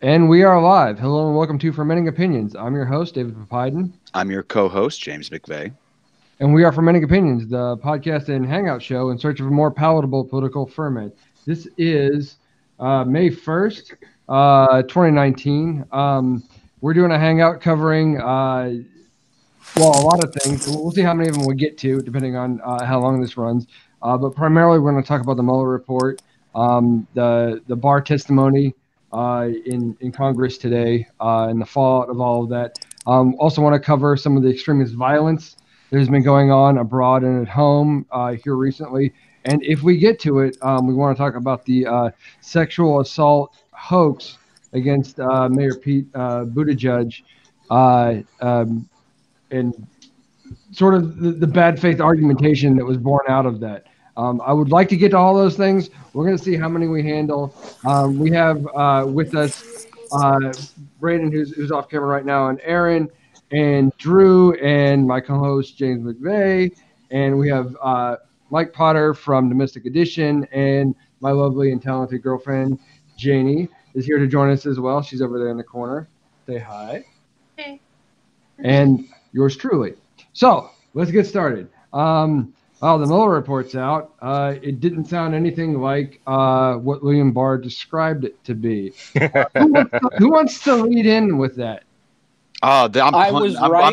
And we are live. Hello and welcome to Fermenting Opinions. I'm your host, David Papiden. I'm your co-host, James McVey. And we are Fermenting Opinions, the podcast and hangout show in search of a more palatable political ferment. This is May 1st, 2019. We're doing a hangout covering, a lot of things. We'll see how many of them we get to, depending on how long this runs. But primarily, we're going to talk about the Mueller Report, the Barr testimony in Congress today, and the fallout of all of that. Also, want to cover some of the extremist violence that has been going on abroad and at home here recently. And if we get to it, we want to talk about the sexual assault hoax against Mayor Pete Buttigieg. And sort of the bad faith argumentation that was born out of that. I would like to get to all those things. We're going to see how many we handle. We have with us Brandon, who's off camera right now, and Aaron, and Drew, and my co-host James McVey, and we have Mike Potter from Domestic Edition, and my lovely and talented girlfriend Janie is here to join us as well. She's over there in the corner. Say hi. Hey. And yours truly. So let's get started. The Mueller report's out. It didn't sound anything like what William Barr described it to be. Who wants to lead in with that? I'm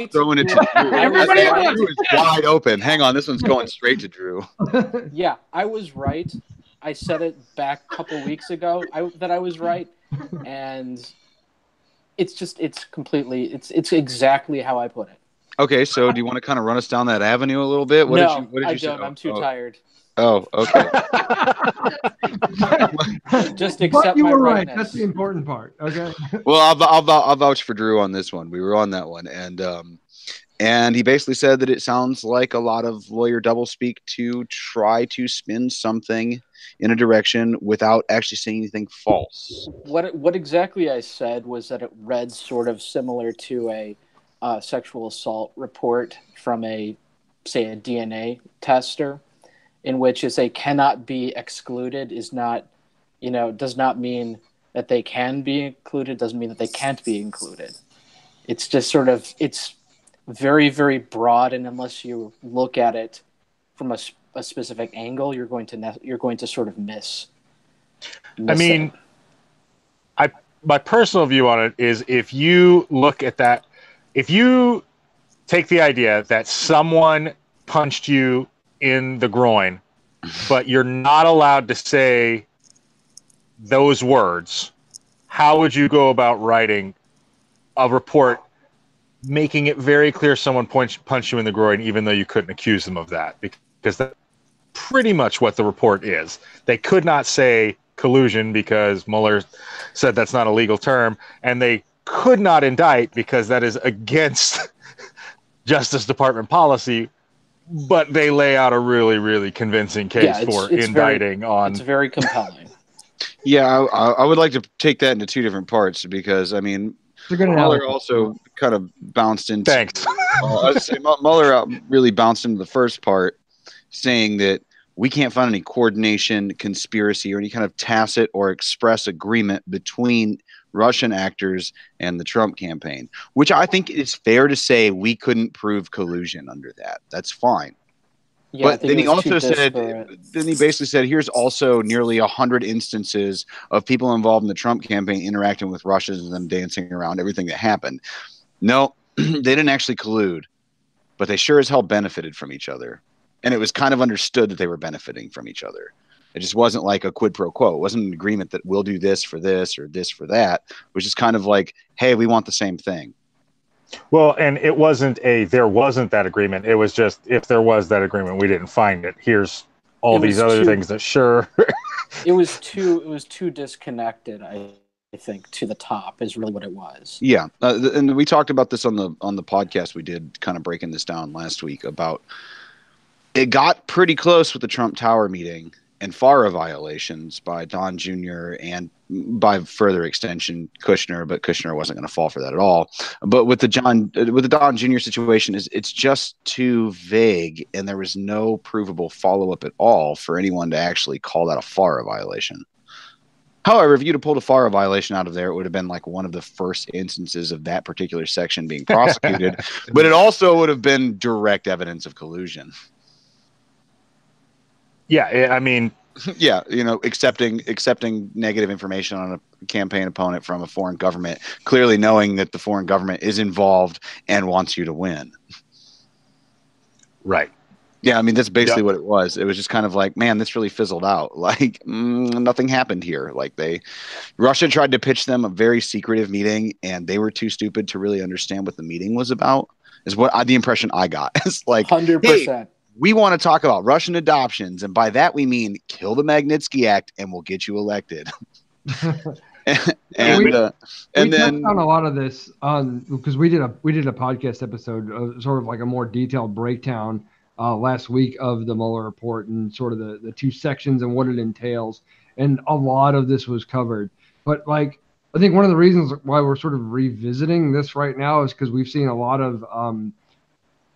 throwing it to Drew. Everybody Drew is wide open. Hang on, this one's going straight to Drew. Yeah, I was right. I said it back a couple weeks ago that I was right, and it's exactly how I put it. Okay, so do you want to kind of run us down that avenue a little bit? What did you say? I'm too tired. Oh, okay. Just accept you my were right. rightness. That's the important part. Okay. Well, I'll vouch for Drew on this one. We were on that one, and he basically said that it sounds like a lot of lawyer doublespeak to try to spin something in a direction without actually saying anything false. What exactly I said was that it read sort of similar to a sexual assault report from a DNA tester, in which is a cannot be excluded is not, does not mean that they can be included, doesn't mean that they can't be included. It's just sort of, it's very, very broad, and unless you look at it from a specific angle, you're going to sort of miss it. My personal view on it is, if you look at that, if you take the idea that someone punched you in the groin, but you're not allowed to say those words, how would you go about writing a report making it very clear someone punched you in the groin, even though you couldn't accuse them of that? Because that's pretty much what the report is. They could not say collusion because Mueller said that's not a legal term, and they could not indict because that is against Justice Department policy, but they lay out a really, really convincing case for indicting on. It's very compelling. Yeah, I would like to take that into two different parts, because Mueller also kind of bounced into. Thanks. Mueller really bounced into the first part, saying that we can't find any coordination, conspiracy, or any kind of tacit or express agreement between Russian actors and the Trump campaign, which I think it's fair to say we couldn't prove collusion under that. That's fine. Yeah, but then he basically said, here's also nearly 100 instances of people involved in the Trump campaign interacting with Russians and them dancing around everything that happened. No, they didn't actually collude, but they sure as hell benefited from each other. And it was kind of understood that they were benefiting from each other. It just wasn't like a quid pro quo. It wasn't an agreement that we'll do this for this or this for that. It was just kind of like, hey, we want the same thing. Well, and there wasn't that agreement. It was just, if there was that agreement, we didn't find it. Here's all these other things that sure. It was too disconnected, I think, to the top is really what it was. Yeah. And we talked about this on the podcast we did, kind of breaking this down last week, about it got pretty close with the Trump Tower meeting and FARA violations by Don Jr. and by further extension Kushner, but Kushner wasn't going to fall for that at all. But with the Don Jr. situation, it's just too vague, and there was no provable follow up at all for anyone to actually call that a FARA violation. However, if you'd have pulled a FARA violation out of there, it would have been like one of the first instances of that particular section being prosecuted. But it also would have been direct evidence of collusion. Yeah, I mean, yeah, accepting negative information on a campaign opponent from a foreign government, clearly knowing that the foreign government is involved and wants you to win. Right. Yeah, I mean, that's basically what it was. It was just kind of like, man, this really fizzled out. Like, nothing happened here. Like, Russia tried to pitch them a very secretive meeting, and they were too stupid to really understand what the meeting was about, is the impression I got. It's like, 100%. Hey, we want to talk about Russian adoptions, and by that we mean kill the Magnitsky Act, and we'll get you elected. and we then touched on a lot of this because we did a podcast episode, sort of like a more detailed breakdown last week of the Mueller report and sort of the two sections and what it entails, and a lot of this was covered. But like, I think one of the reasons why we're sort of revisiting this right now is because we've seen a lot of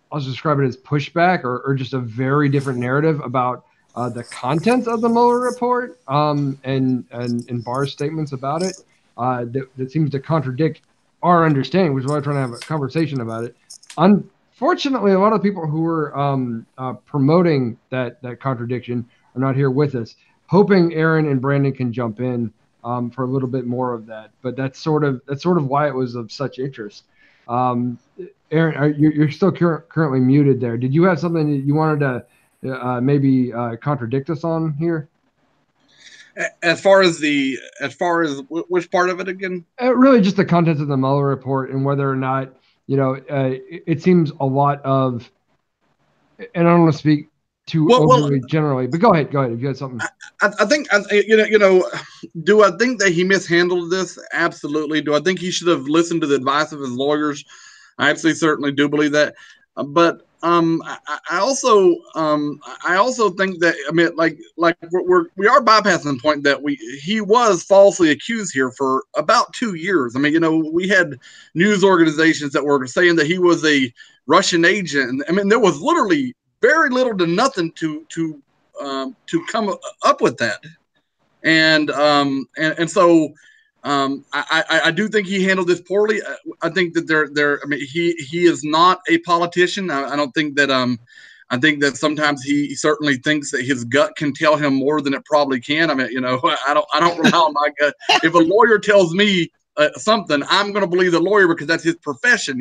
I'll just describe it as pushback or just a very different narrative about the contents of the Mueller report and Barr's statements about it that seems to contradict our understanding, which is why we're trying to have a conversation about it. Unfortunately, a lot of people who were promoting that contradiction are not here with us. Hoping Aaron and Brandon can jump in for a little bit more of that, but that's sort of why it was of such interest. Aaron, you're still currently muted there. Did you have something that you wanted to maybe contradict us on here? As far as which part of it again? Really, just the contents of the Mueller report and whether or not it seems a lot of, and I don't want to speak too overly generally, but go ahead if you had something. I think do I think that he mishandled this? Absolutely. Do I think he should have listened to the advice of his lawyers? I absolutely certainly do believe that. But I also think that, I mean, like we are bypassing the point that he was falsely accused here for about 2 years. I mean, we had news organizations that were saying that he was a Russian agent. I mean, there was literally very little to nothing to come up with that, and so I do think he handled this poorly. I think that I mean, he is not a politician. I don't think that I think that sometimes he certainly thinks that his gut can tell him more than it probably can. I mean, I don't rely on my gut. If a lawyer tells me something, I'm going to believe the lawyer because that's his profession.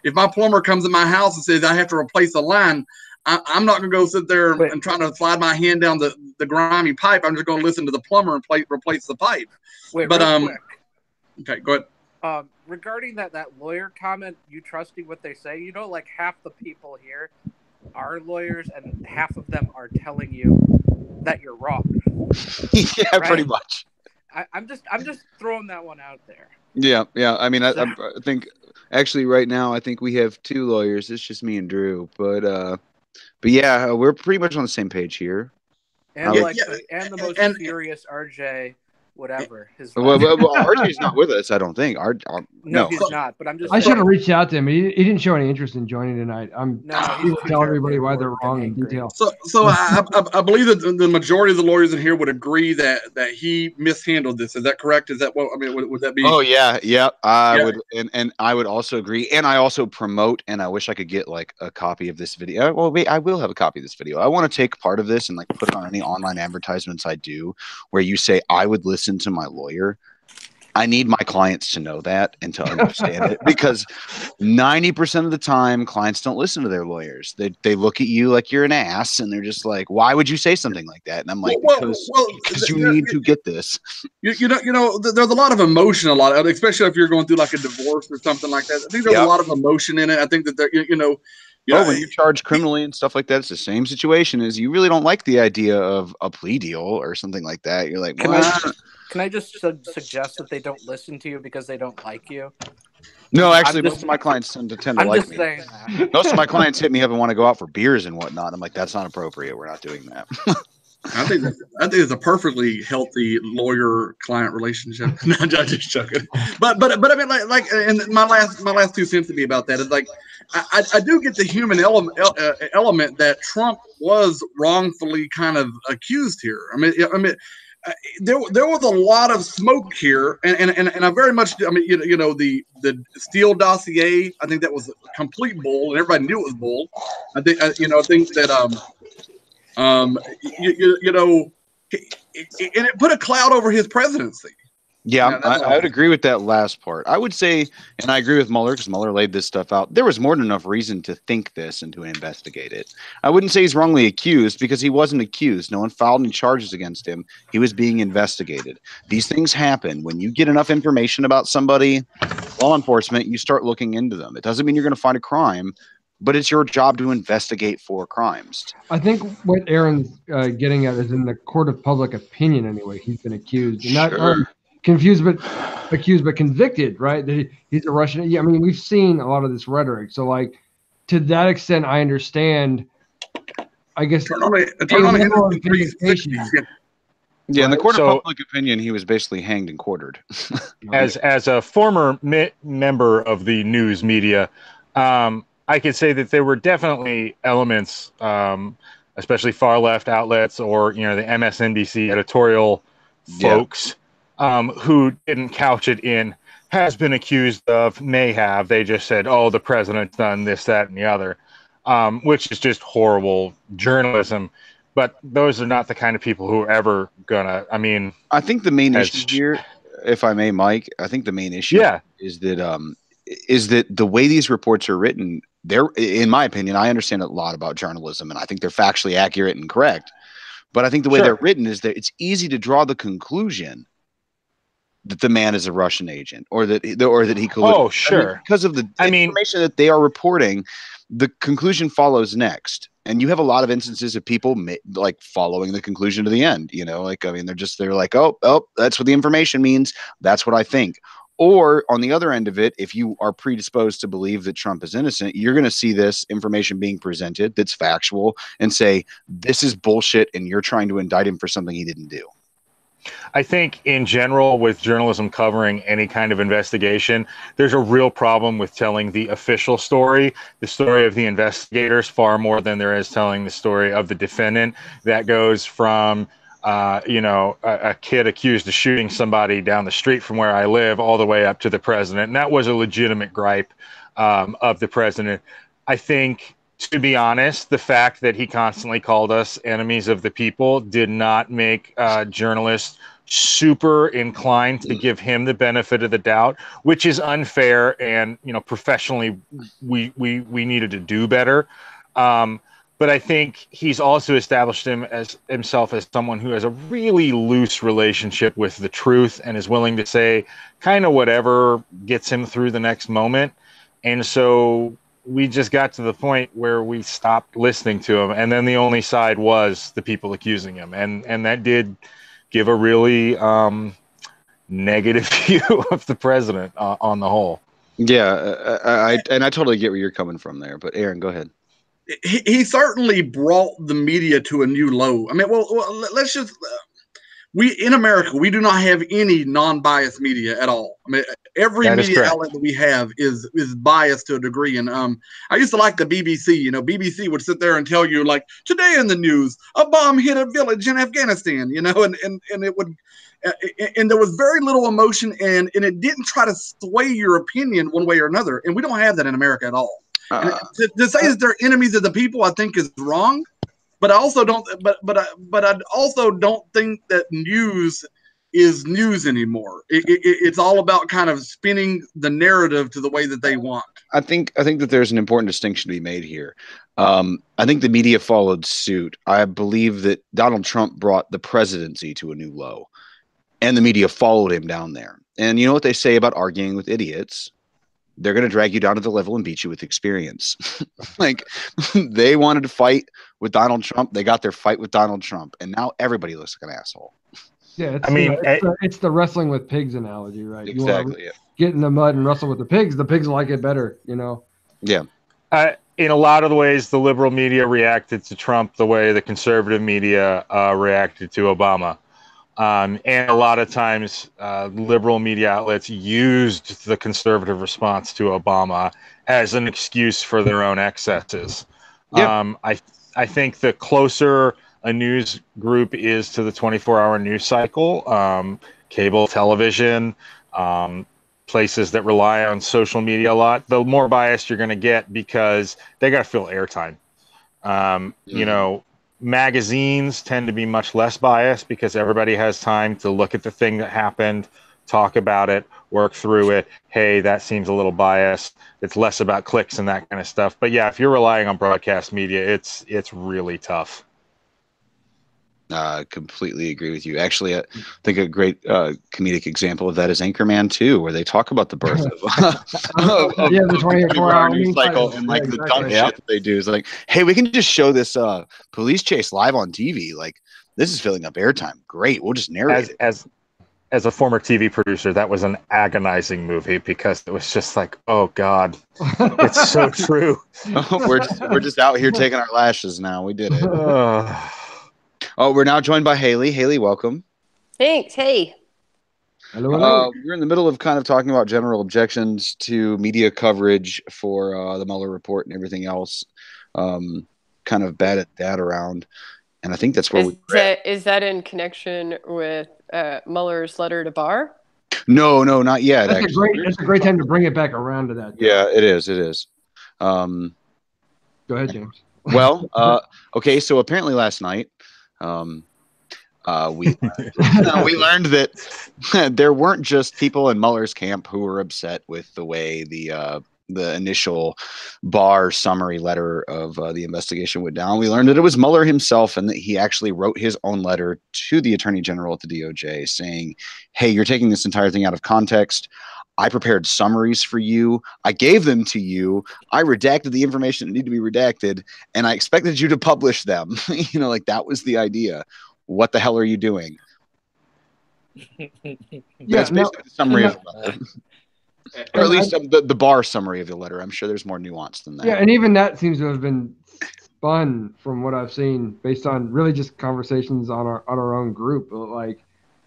If my plumber comes in my house and says I have to replace a line, I'm not going to go sit there and try to slide my hand down the grimy pipe. I'm just going to listen to the plumber and replace the pipe. Wait, but real quick. Okay, go ahead. Regarding that lawyer comment, you trusting what they say, like half the people here are lawyers and half of them are telling you that you're wrong. Yeah, right? Pretty much. I'm just throwing that one out there. Yeah. I mean, I think actually right now I think we have 2 lawyers. It's just me and Drew, but yeah, we're pretty much on the same page here. And the most furious RJ. Whatever. Well, RJ's not with us, I don't think. No, he's not. But I'm just. I should have reached out to him. He didn't show any interest in joining tonight. He will tell everybody why they're wrong in detail. So I believe that the majority of the lawyers in here would agree that he mishandled this. Is that correct? Is that what I mean? Would that be? Oh yeah. I would, and I would also agree. And I also promote. And I wish I could get like a copy of this video. Well, wait, I will have a copy of this video. I want to take part of this and like put it on any online advertisements I do, where you say I would listen to my lawyer. I need my clients to know that and to understand it, because 90% of the time clients don't listen to their lawyers. They look at you like you're an ass and they're just like, why would you say something like that? And I'm like, because you need to get this. There's a lot of emotion, especially if you're going through like a divorce or something like that. I think there's a lot of emotion in it. I think that when you charge criminally and stuff like that, it's the same situation as you really don't like the idea of a plea deal or something like that. You're like, can I just suggest that they don't listen to you because they don't like you? No, actually, most of my clients tend to like me. I'm just saying that. Most of my clients hit me up and want to go out for beers and whatnot. I'm like, that's not appropriate. We're not doing that. I think it's a perfectly healthy lawyer-client relationship. No, I'm just joking. But I mean, like, and my last 2 cents to be about that is like, I do get the human element that Trump was wrongfully kind of accused here. I mean, there was a lot of smoke here, and I very much, I mean, the Steele dossier, I think that was a complete bull, and everybody knew it was bull. I think I think that and it put a cloud over his presidency. Yeah, I would agree with that last part. I would say, and I agree with Mueller because Mueller laid this stuff out. There was more than enough reason to think this and to investigate it. I wouldn't say he's wrongly accused because he wasn't accused. No one filed any charges against him. He was being investigated. These things happen. When you get enough information about somebody, law enforcement, you start looking into them. It doesn't mean you're going to find a crime, but it's your job to investigate for crimes. I think what Aaron's getting at is in the court of public opinion anyway. He's been accused. And not confused, but accused, but convicted, right? That he's a Russian. Yeah, I mean, we've seen a lot of this rhetoric. So, like, to that extent, I understand. I guess. Yeah, in the court of public opinion, he was basically hanged and quartered. As a former member of the news media, I could say that there were definitely elements, especially far left outlets or the MSNBC editorial folks. Who didn't couch it in has been accused of, may have. They just said, oh, the president's done this, that, and the other, which is just horrible journalism. But those are not the kind of people who are ever gonna. I mean, I think the main issue here, if I may, Mike, I think the main issue is that the way these reports are written, in my opinion, I understand a lot about journalism, and I think they're factually accurate and correct. But I think the way they're written is that it's easy to draw the conclusion that the man is a Russian agent, or that he colluded. Oh, sure. I mean, because of the information that they are reporting, the conclusion follows next. And you have a lot of instances of people like following the conclusion to the end. They're like, oh, that's what the information means. That's what I think. Or on the other end of it, if you are predisposed to believe that Trump is innocent, you're going to see this information being presented that's factual and say, this is bullshit, and you're trying to indict him for something he didn't do. I think in general with journalism covering any kind of investigation, there's a real problem with telling the official story, the story of the investigators, far more than there is telling the story of the defendant. That goes from, a kid accused of shooting somebody down the street from where I live all the way up to the president. And that was a legitimate gripe of the president. I think, to be honest, the fact that he constantly called us enemies of the people did not make journalists super inclined to give him the benefit of the doubt, which is unfair. And, professionally, we needed to do better. But I think he's also established himself as someone who has a really loose relationship with the truth and is willing to say kind of whatever gets him through the next moment. And so we just got to the point where we stopped listening to him. And then the only side was the people accusing him. And that did give a really negative view of the president on the whole. Yeah, I totally get where you're coming from there. But Aaron, go ahead. He certainly brought the media to a new low. I mean, well let's just we in America, we do not have any non-biased media at all. I mean, every media outlet that we have is biased to a degree. And I used to like the BBC. BBC would sit there and tell you, like, today in the news, a bomb hit a village in Afghanistan. And it would, and there was very little emotion, and it didn't try to sway your opinion one way or another. And we don't have that in America at all. To say that they're enemies of the people, I think, is wrong. But I also don't. But I also don't think that news is news anymore. It's all about kind of spinning the narrative to the way that they want. I think that there's an important distinction to be made here. I think the media followed suit. I believe that Donald Trump brought the presidency to a new low, and the media followed him down there. And you know what they say about arguing with idiots? They're going to drag you down to the level and beat you with experience. Like, they wanted to fight with Donald Trump. They got their fight with Donald Trump. And now everybody looks like an asshole. Yeah, it's the wrestling with pigs analogy, right? Exactly. You get in the mud and wrestle with the pigs like it better, Yeah. In a lot of the ways, the liberal media reacted to Trump the way the conservative media reacted to Obama. And a lot of times, liberal media outlets used the conservative response to Obama as an excuse for their own excesses. Yep. I think the closer a news group is to the 24-hour news cycle. Cable television, places that rely on social media a lot, the more biased you're going to get because they got to fill airtime. You know, magazines tend to be much less biased because everybody has time to look at the thing that happened, talk about it, work through it. Hey, that seems a little biased. It's less about clicks and that kind of stuff. But yeah, if you're relying on broadcast media, it's really tough. Completely agree with you. Actually, I think a great comedic example of that is Anchorman 2, where they talk about the birth of the 24-hour news cycle and like the dumb shit that they do. Is like, hey, we can just show this police chase live on TV. Like, this is filling up airtime. Great, we'll just narrate it. As a former TV producer, that was an agonizing movie because it was just like, oh God, it's so true. We're just out here taking our lashes now. We did it. Oh, we're now joined by Haley. Haley, welcome. Thanks. Hey. Hello. We're in the middle of kind of talking about general objections to media coverage for the Mueller report and everything else. Kind of batted that around. And I think that's where is that in connection with Mueller's letter to Barr? No, not yet. That's a great time to bring it back around to that. Yeah, it is. Go ahead, James. Well, okay, so apparently last night, we learned that there weren't just people in Mueller's camp who were upset with the way the initial Barr summary letter of the investigation went down. We learned that it was Mueller himself, and that he actually wrote his own letter to the Attorney General at the DOJ saying, hey, you're taking this entire thing out of context. I prepared summaries for you. I gave them to you. I redacted the information that needed to be redacted, and I expected you to publish them. Like that was the idea. What the hell are you doing? That's basically the summary of the letter. Or at least the Barr summary of the letter. I'm sure there's more nuance than that. Yeah, and even that seems to have been spun from what I've seen based on really just conversations on our own group. Like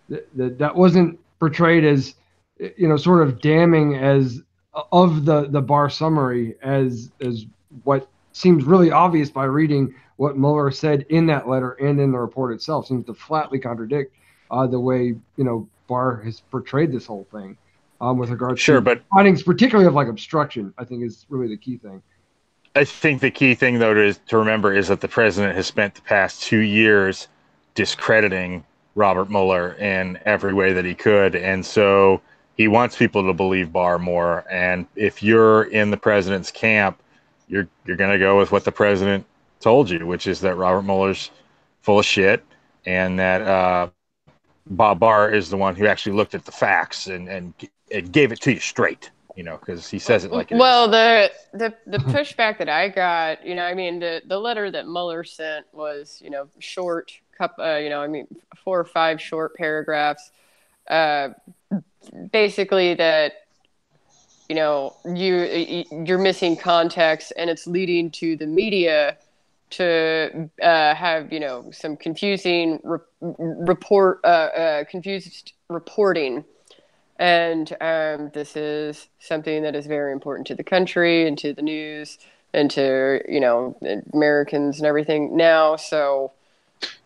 that wasn't portrayed as sort of damning as of the Barr summary as what seems really obvious by reading what Mueller said in that letter and in the report itself. Seems to flatly contradict the way Barr has portrayed this whole thing with regards to findings, particularly of like obstruction. I think is really the key thing. I think the key thing though to remember is that the president has spent the past 2 years discrediting Robert Mueller in every way that he could, and so he wants people to believe Barr more. And if you're in the president's camp, you're going to go with what the president told you, which is that Robert Mueller's full of shit, and that Bob Barr is the one who actually looked at the facts and gave it to you straight, because he says it like it is. The pushback that I got, the letter that Mueller sent was, short, 4 or 5 short paragraphs, basically that, you're missing context, and it's leading to the media to have some confusing confused reporting, and this is something that is very important to the country and to the news and to Americans and everything now. So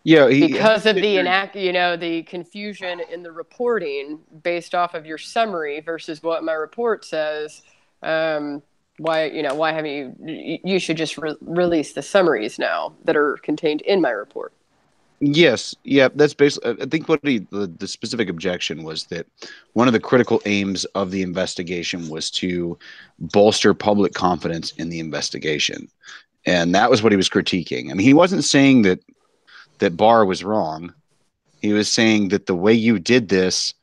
because of the confusion in the reporting based off of your summary versus what my report says, why haven't you should just release the summaries now that are contained in my report. Yes. Yeah. That's basically, I think what the specific objection was that one of the critical aims of the investigation was to bolster public confidence in the investigation. And that was what he was critiquing. I mean, he wasn't saying that Barr was wrong. He was saying that the way you did this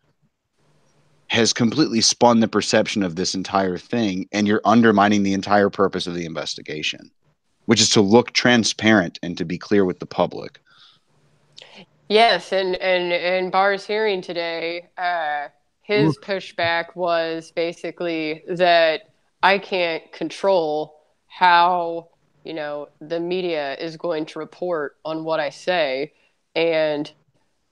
has completely spun the perception of this entire thing, and you're undermining the entire purpose of the investigation, which is to look transparent and to be clear with the public. Yes, and Barr's hearing today, his pushback was basically that I can't control how the media is going to report on what I say, and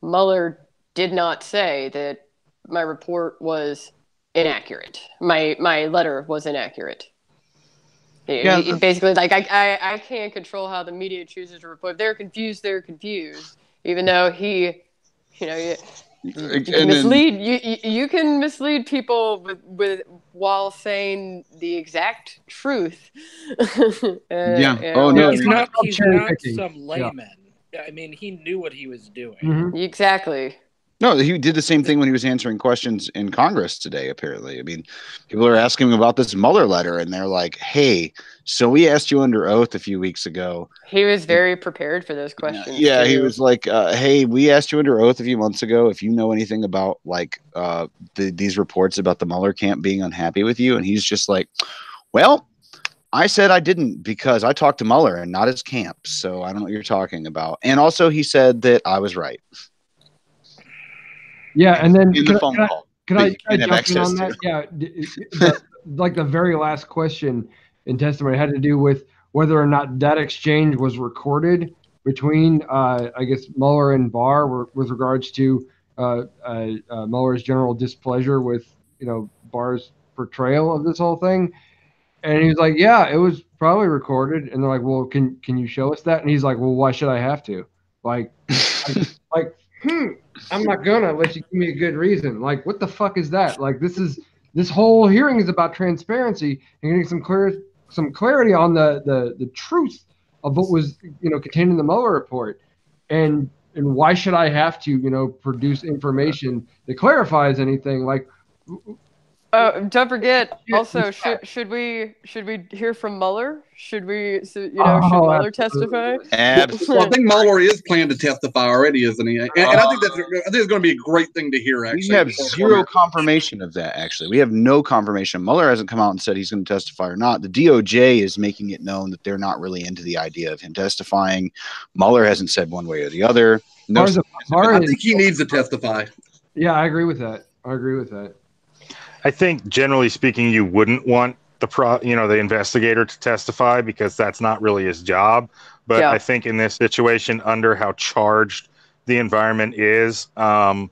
Mueller did not say that my report was inaccurate. My letter was inaccurate. He basically, like, I can't control how the media chooses to report. If they're confused, they're confused. Even though you can mislead. You can mislead people with while saying the exact truth. Oh no, he's not some layman. I mean, he knew what he was doing. Mm-hmm. Exactly. No, he did the same thing when he was answering questions in Congress today, apparently. I mean, people are asking him about this Mueller letter, and they're like, hey, so we asked you under oath a few weeks ago. He was very prepared for those questions. Yeah, he was like, hey, we asked you under oath a few months ago if you know anything about, like, these reports about the Mueller camp being unhappy with you. And he's just like, well, I said I didn't because I talked to Mueller and not his camp. So I don't know what you're talking about. And also he said that I was right. Yeah, and then in the phone call. Could I jump in on that? Yeah, like the very last question in testimony had to do with whether or not that exchange was recorded between, I guess, Mueller and Barr with regards to Mueller's general displeasure with, Barr's portrayal of this whole thing. And he was like, yeah, it was probably recorded. And they're like, well, can you show us that? And he's like, well, why should I have to? I'm not gonna let you give me a good reason. Like, what the fuck is that? Like, this whole hearing is about transparency and getting some clarity on the truth of what was, contained in the Mueller report. And why should I have to, produce information that clarifies anything? Like, don't forget. Also, should we hear from Mueller? Should Mueller testify? Absolutely. Well, I think Mueller is planning to testify already, isn't he? And I think it's going to be a great thing to hear. Actually, we have zero confirmation of that. Actually, we have no confirmation. Mueller hasn't come out and said he's going to testify or not. The DOJ is making it known that they're not really into the idea of him testifying. Mueller hasn't said one way or the other. I think he needs to testify. Yeah, I agree with that. I think, generally speaking, you wouldn't want the investigator to testify because that's not really his job. But yeah. I think in this situation, under how charged the environment is, honestly,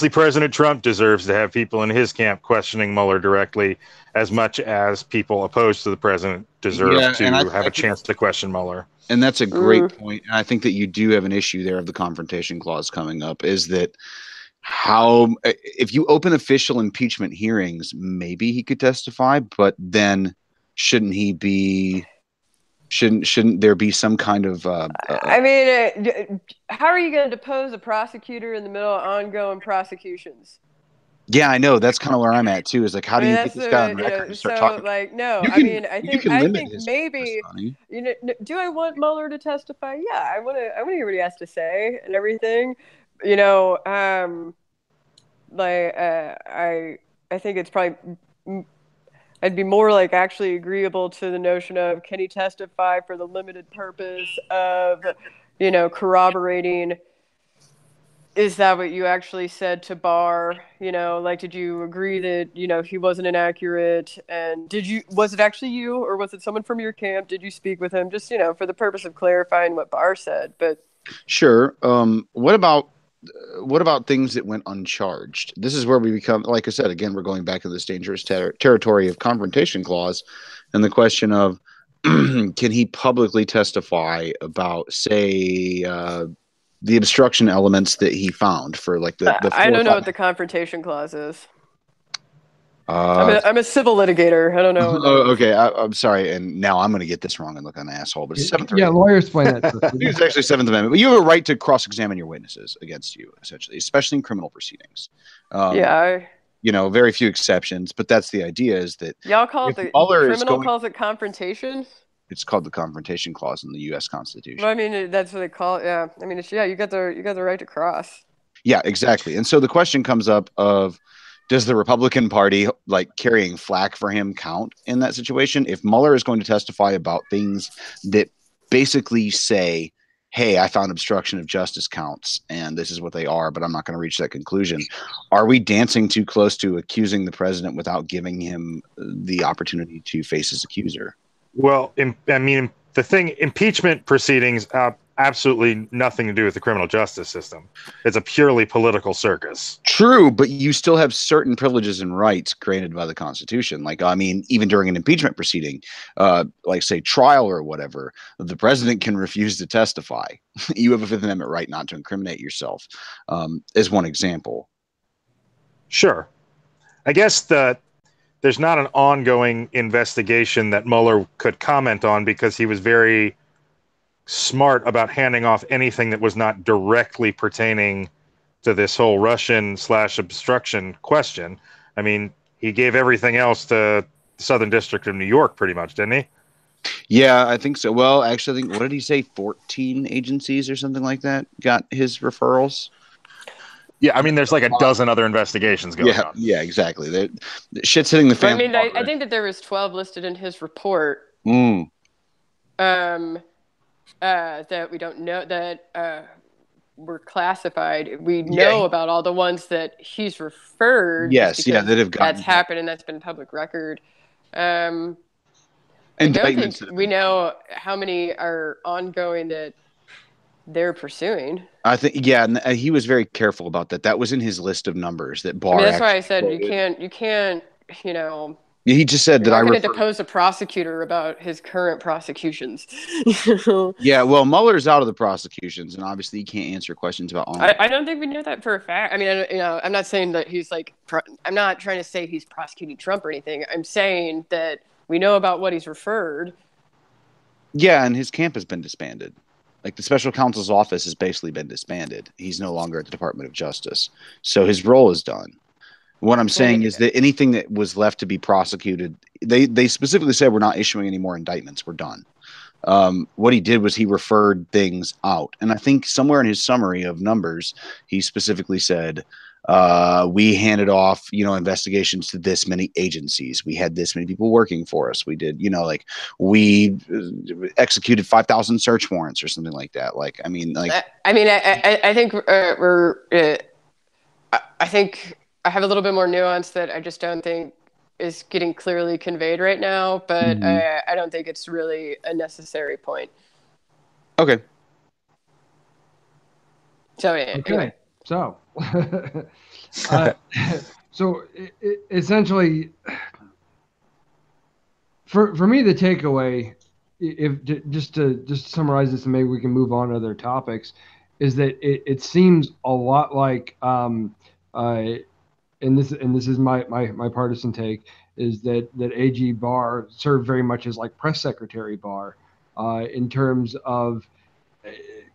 President Trump deserves to have people in his camp questioning Mueller directly as much as people opposed to the president deserve to have a chance to question Mueller. And that's a great point. And I think that you do have an issue there of the Confrontation Clause coming up, is that if you open official impeachment hearings, maybe he could testify, but then shouldn't there be some kind of I mean, how are you going to depose a prosecutor in the middle of ongoing prosecutions? Yeah, I know. That's kind of where I'm at too. Is like, how do you get this guy on record and start talking? Like, no, I think maybe do I want Mueller to testify? Yeah, I want to hear what he has to say and everything. I think it's probably I'd be more like actually agreeable to the notion of, can he testify for the limited purpose of, corroborating, is that what you actually said to Barr? Did you agree that, he wasn't inaccurate? And was it actually you, or was it someone from your camp? Did you speak with him? Just, for the purpose of clarifying what Barr said. But sure. What about things that went uncharged? This is where we become, like I said, again, we're going back to this dangerous territory of Confrontation Clause, and the question of, can he publicly testify about, say, the obstruction elements that he found for like the I don't know what the Confrontation Clause is. I'm a civil litigator. I don't know. Okay, I'm sorry, and now I'm going to get this wrong and look like an asshole. But it's seventh. Yeah, lawyers explain that. It's actually Seventh Amendment. But you have a right to cross-examine your witnesses against you, essentially, especially in criminal proceedings. Very few exceptions, but that's the idea. Is that y'all call it the criminal calls it confrontation? It's called the Confrontation Clause in the U.S. Constitution. Well, I mean, that's what they call it. Yeah, I mean, you got the right to cross. Yeah, exactly. And so the question comes up of, does the Republican Party, like, carrying flack for him, count in that situation? If Mueller is going to testify about things that basically say, hey, I found obstruction of justice counts, and this is what they are, but I'm not going to reach that conclusion. Are we dancing too close to accusing the president without giving him the opportunity to face his accuser? Well, the impeachment proceedings, absolutely nothing to do with the criminal justice system. It's a purely political circus. True, but you still have certain privileges and rights granted by the Constitution. Like, I mean, even during an impeachment proceeding, like say trial or whatever, the president can refuse to testify. You have a Fifth Amendment right not to incriminate yourself, as one example. Sure. I guess that there's not an ongoing investigation that Mueller could comment on because he was very smart about handing off anything that was not directly pertaining to this whole Russian/obstruction question. I mean, he gave everything else to the Southern District of New York pretty much, didn't he? Yeah, I think so. Well, actually, I think, what did he say? 14 agencies or something like that got his referrals. Yeah, I mean, there's like a dozen other investigations going on. Yeah, exactly. The shit's hitting the fan. I mean, I think that there was 12 listed in his report. That we don't know that were classified. We know about all the ones that he's referred. Yes, that have gotten. That's happened, and that's been public record. I And don't think we know how many are ongoing that they're pursuing. I think, and he was very careful about that. That was in his list of numbers that Barr. I mean, that's why I said you can't, you know. He just said that I'm going to depose a prosecutor about his current prosecutions. Yeah, well, Mueller's out of the prosecutions, and obviously he can't answer questions about. I don't think we know that for a fact. I mean, I'm not saying that he's like. I'm not trying to say he's prosecuting Trump or anything. I'm saying that we know about what he's referred. Yeah, and his camp has been disbanded. Like the special counsel's office has basically been disbanded. He's no longer at the Department of Justice, so his role is done. What I'm saying is that anything that was left to be prosecuted, they specifically said we're not issuing any more indictments. We're done. What he did was he referred things out, and I think somewhere in his summary of numbers, he specifically said we handed off, investigations to this many agencies. We had this many people working for us. We did, we executed 5,000 search warrants or something like that. I think I have a little bit more nuance that I just don't think is getting clearly conveyed right now, but I don't think it's really a necessary point. Okay. So anyway. So, essentially, for me, the takeaway, if just to summarize this, and maybe we can move on to other topics, is that it seems a lot like, and this is my partisan take, is that AG Barr served very much as like press secretary Barr, in terms of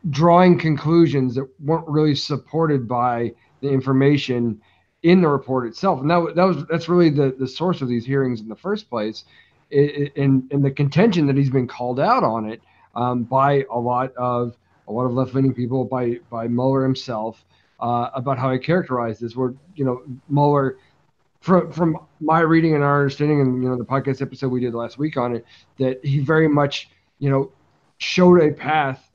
drawing conclusions that weren't really supported by the information in the report itself. And that's really the source of these hearings in the first place, in the contention that he's been called out on it by a lot of left-leaning people, by Mueller himself, about how he characterized this. Where Mueller, from my reading and our understanding, and the podcast episode we did last week on it, that he very much showed a path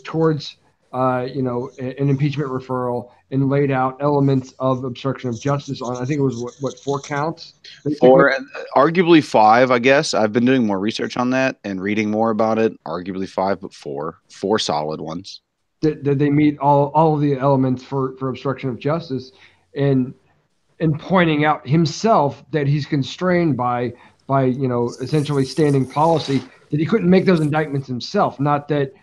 towards an impeachment referral, and laid out elements of obstruction of justice on, I think it was what 4 counts? Four, arguably 5, I guess. I've been doing more research on that and reading more about it. Arguably 5, but 4 solid ones. That they meet all of the elements for obstruction of justice, and pointing out himself that he's constrained by essentially standing policy, that he couldn't make those indictments himself. Not that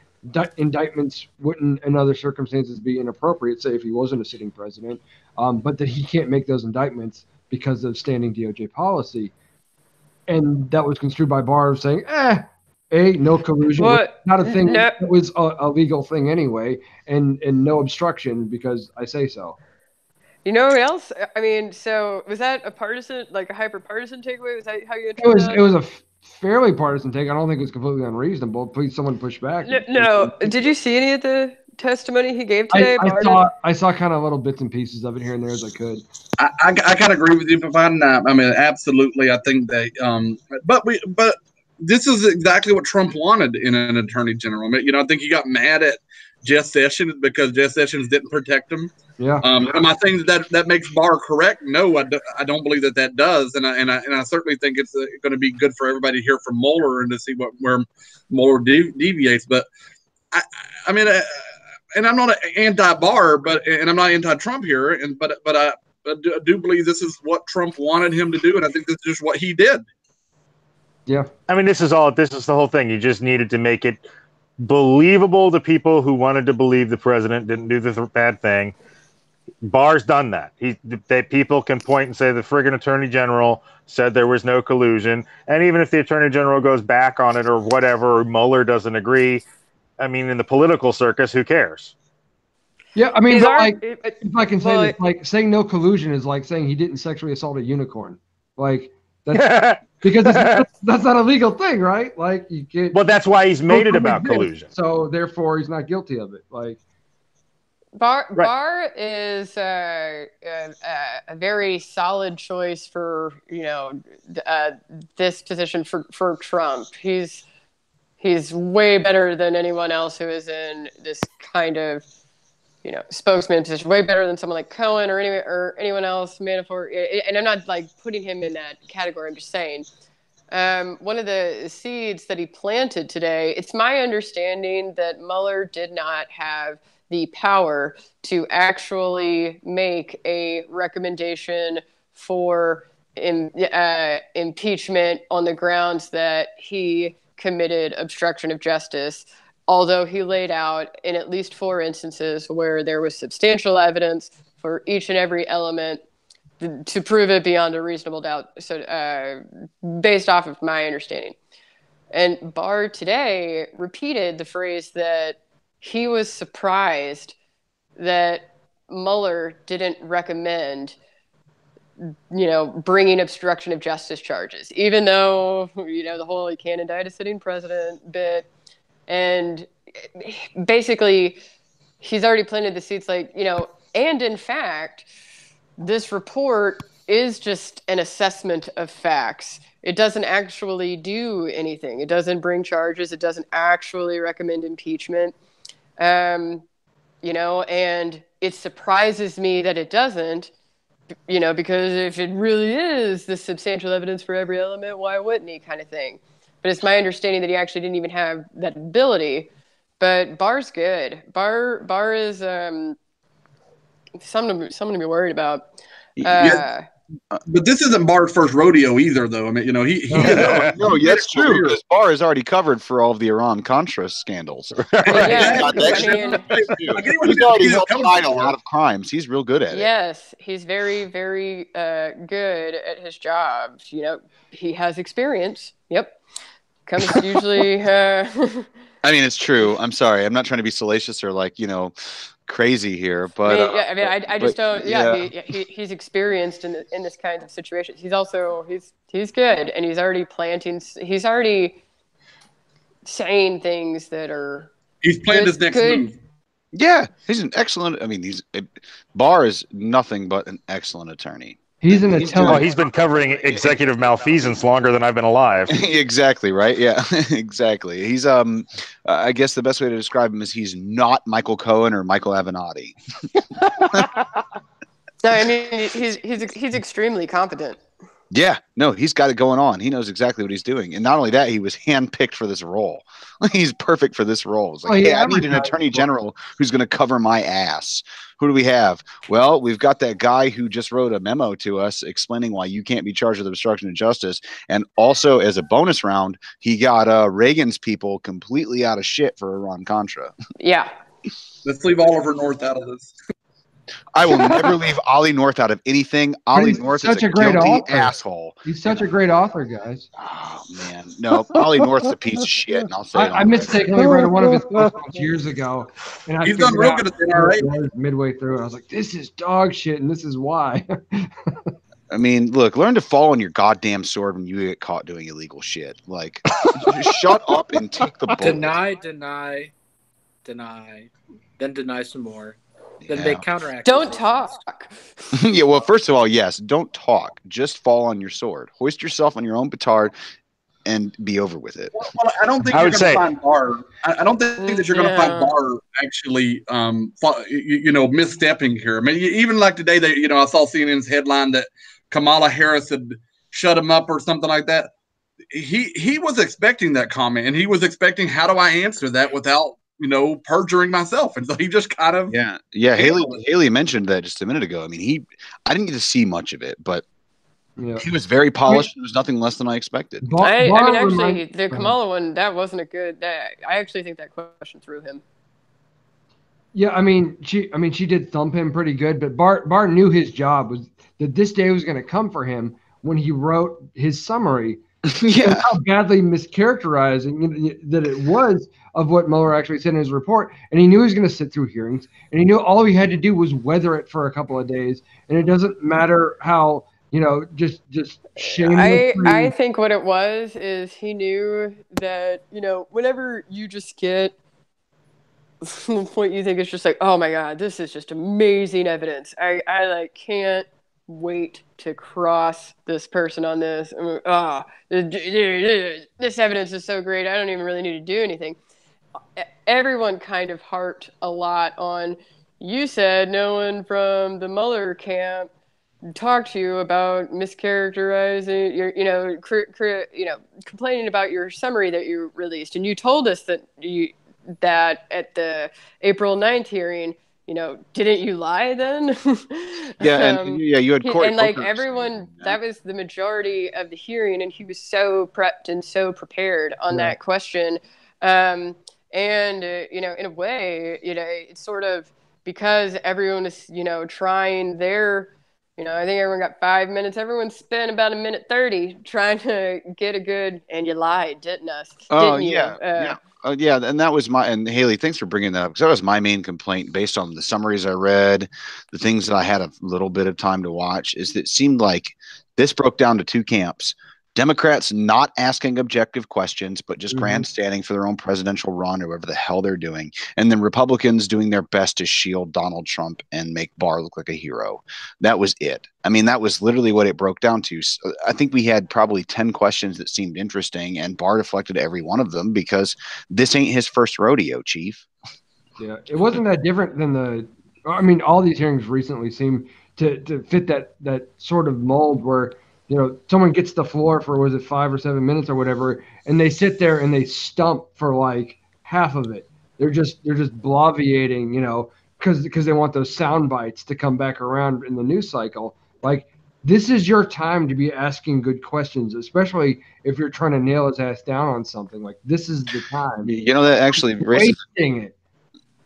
indictments wouldn't in other circumstances be inappropriate, say if he wasn't a sitting president, but that he can't make those indictments because of standing DOJ policy. And that was construed by Barr saying, no collusion, not a thing. It was a legal thing anyway, and no obstruction because I say so. You know what else? I mean, so was that a partisan, like a hyper-partisan takeaway? Was that how you interpreted that? It was a fairly partisan take. I don't think it's completely unreasonable. Please, someone push back. No. Did you see any of the testimony he gave today? I saw kind of little bits and pieces of it here and there as I could. I kind of agree with you, Pavon. I mean, absolutely. I think they, but this is exactly what Trump wanted in an attorney general. I think he got mad at Jeff Sessions because Jeff Sessions didn't protect him. Yeah. Am I saying that makes Barr correct? No, I don't believe that does, and I certainly think it's going to be good for everybody to hear from Mueller and to see where Mueller deviates. But I mean, and I'm not anti-Barr, and I'm not anti-Trump here, but I do believe this is what Trump wanted him to do, and I think this is just what he did. Yeah. I mean, this is the whole thing. You just needed to make it believable to people who wanted to believe the president didn't do the bad thing. Barr's done that. People can point and say the friggin' attorney general said there was no collusion, and even if the attorney general goes back on it or whatever, or Mueller doesn't agree, I mean, in the political circus, who cares? Yeah, I mean, if I can say this, like saying no collusion is like saying he didn't sexually assault a unicorn. Like that's because that's not a legal thing, right? Like you can't. Well, that's why he's made it about collusion. So therefore, he's not guilty of it. Like Barr is a very solid choice for this position for Trump. He's way better than anyone else who is in this kind of spokesman position. Way better than someone like Cohen or anyone else, Manafort. And I'm not like putting him in that category. I'm just saying. One of the seeds that he planted today. It's my understanding that Mueller did not have the power to actually make a recommendation for impeachment on the grounds that he committed obstruction of justice, although he laid out in at least 4 instances where there was substantial evidence for each and every element to prove it beyond a reasonable doubt. So based off of my understanding. And Barr today repeated the phrase that he was surprised that Mueller didn't recommend, bringing obstruction of justice charges, even though, the whole "you can't indict a sitting president" bit. And basically, he's already planted the seeds, and in fact, this report is just an assessment of facts. It doesn't actually do anything. It doesn't bring charges. It doesn't actually recommend impeachment. And it surprises me that it doesn't, because if it really is the substantial evidence for every element, why wouldn't he, kind of thing. But it's my understanding that he actually didn't even have that ability. But Barr's good. Barr is something to be worried about. But this isn't Barr's first rodeo either, though. I mean, he no, that's true, because Barr is already covered for all of the Iran-Contra scandals. He's already helped hide a lot of crimes. He's real good at it. Yes, he's very, very good at his job. He has experience. Yep. Comes usually... I mean, it's true. I'm sorry. I'm not trying to be salacious or crazy here, but I just don't. Yeah, he's experienced in this kind of situation. He's also he's good, and he's already planting. He's already saying things that are. He's planned his next move. Yeah, he's an excellent. I mean, Barr is nothing but an excellent attorney. He's an attorney. Well, he's been covering executive malfeasance longer than I've been alive. Exactly, right? Yeah, exactly. He's I guess the best way to describe him is he's not Michael Cohen or Michael Avenatti. No, I mean he's extremely competent. Yeah, no, he's got it going on. He knows exactly what he's doing, and not only that, he was handpicked for this role. He's perfect for this role. It's like, hey, I need an attorney general who's going to cover my ass. Who do we have? Well, we've got that guy who just wrote a memo to us explaining why you can't be charged with obstruction of justice. And also, as a bonus round, he got Reagan's people completely out of shit for Iran-Contra. Yeah. Let's leave Oliver North out of this. I will never leave Ollie North out of anything. Ollie North is a great asshole. He's such a great author, guys. Oh man, no, Ollie North's a piece of shit. And I'll say I mistakenly read one of his books years ago, and he's done real good at the midway through, and I was like, "This is dog shit, and this is why." I mean, look, learn to fall on your goddamn sword when you get caught doing illegal shit. Like, just shut up and take the bullet. Deny, then deny some more. Then they counteract. Don't talk. Yeah, well, first of all, yes, don't talk. Just fall on your sword. Hoist yourself on your own petard and be over with it. Well, I don't think you're going to find Barr. I don't think that you're going to find Barr actually, misstepping here. I mean, even like today, I saw CNN's headline that Kamala Harris had shut him up or something like that. He was expecting that comment, and he was expecting, how do I answer that without perjuring myself. And so he just kind of Haley mentioned that just a minute ago. I mean, I didn't get to see much of it, but he was very polished. It was nothing less than I expected. I mean, actually, the Kamala one, that wasn't a good. I actually think that question threw him. Yeah, I mean, she did thump him pretty good, but Barr knew his job was that this day was going to come for him when he wrote his summary. Yeah, how badly mischaracterizing that it was of what Mueller actually said in his report, and he knew he was going to sit through hearings, and he knew all he had to do was weather it for a couple of days, and it doesn't matter how just shamelessly. I think what it was is he knew that whenever you just get the point you think it's just like, oh my god, this is just amazing evidence. I can't wait to cross this person on this. This evidence is so great. I don't even really need to do anything. Everyone kind of harped a lot on. You said no one from the Mueller camp talked to you about mischaracterizing your, complaining about your summary that you released, and you told us that at the April 9th hearing, didn't you lie then? You had Cory and like everyone, that was the majority of the hearing, and he was so prepped and so prepared on that question. In a way, it's sort of because everyone is, trying their, I think everyone got 5 minutes. Everyone spent about 1:30 trying to get a good, and you lied, didn't you? And that was and Haley, thanks for bringing that up, because that was my main complaint based on the summaries I read, the things that I had a little bit of time to watch, is that it seemed like this broke down to two camps. Democrats not asking objective questions, but just grandstanding for their own presidential run or whatever the hell they're doing. And then Republicans doing their best to shield Donald Trump and make Barr look like a hero. That was it. I mean, that was literally what it broke down to. So I think we had probably 10 questions that seemed interesting, and Barr deflected every one of them because this ain't his first rodeo, Chief. Yeah, it wasn't that different than all these hearings recently seem to fit that sort of mold where someone gets the floor for, was it 5 or 7 minutes or whatever, and they sit there and they stump for like half of it. They're just bloviating, because they want those sound bites to come back around in the news cycle. Like, this is your time to be asking good questions, especially if you're trying to nail his ass down on something. Like, this is the time. That actually wasting it.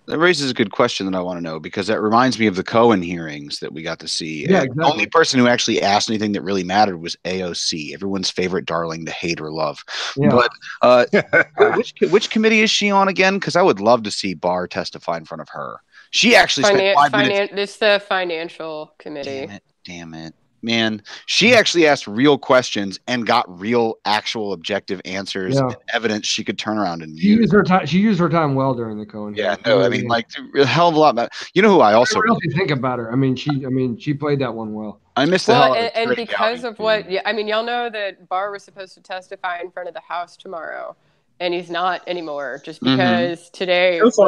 That raises a good question that I want to know, because that reminds me of the Cohen hearings that we got to see. Yeah, exactly. The only person who actually asked anything that really mattered was AOC, everyone's favorite darling to hate or love. Yeah. But which committee is she on again? Because I would love to see Barr testify in front of her. She actually spent 5 minutes. It's the financial committee. Damn it. Man, she actually asked real questions and got real, actual, objective answers and evidence she could turn around and use. She used her time well during the Cohen. Yeah, no, I mean, like a hell of a lot. You know who I also think about her. I mean, she played that one well. I missed the hell. And because of what, y'all know that Barr was supposed to testify in front of the House tomorrow, and he's not anymore, just because today was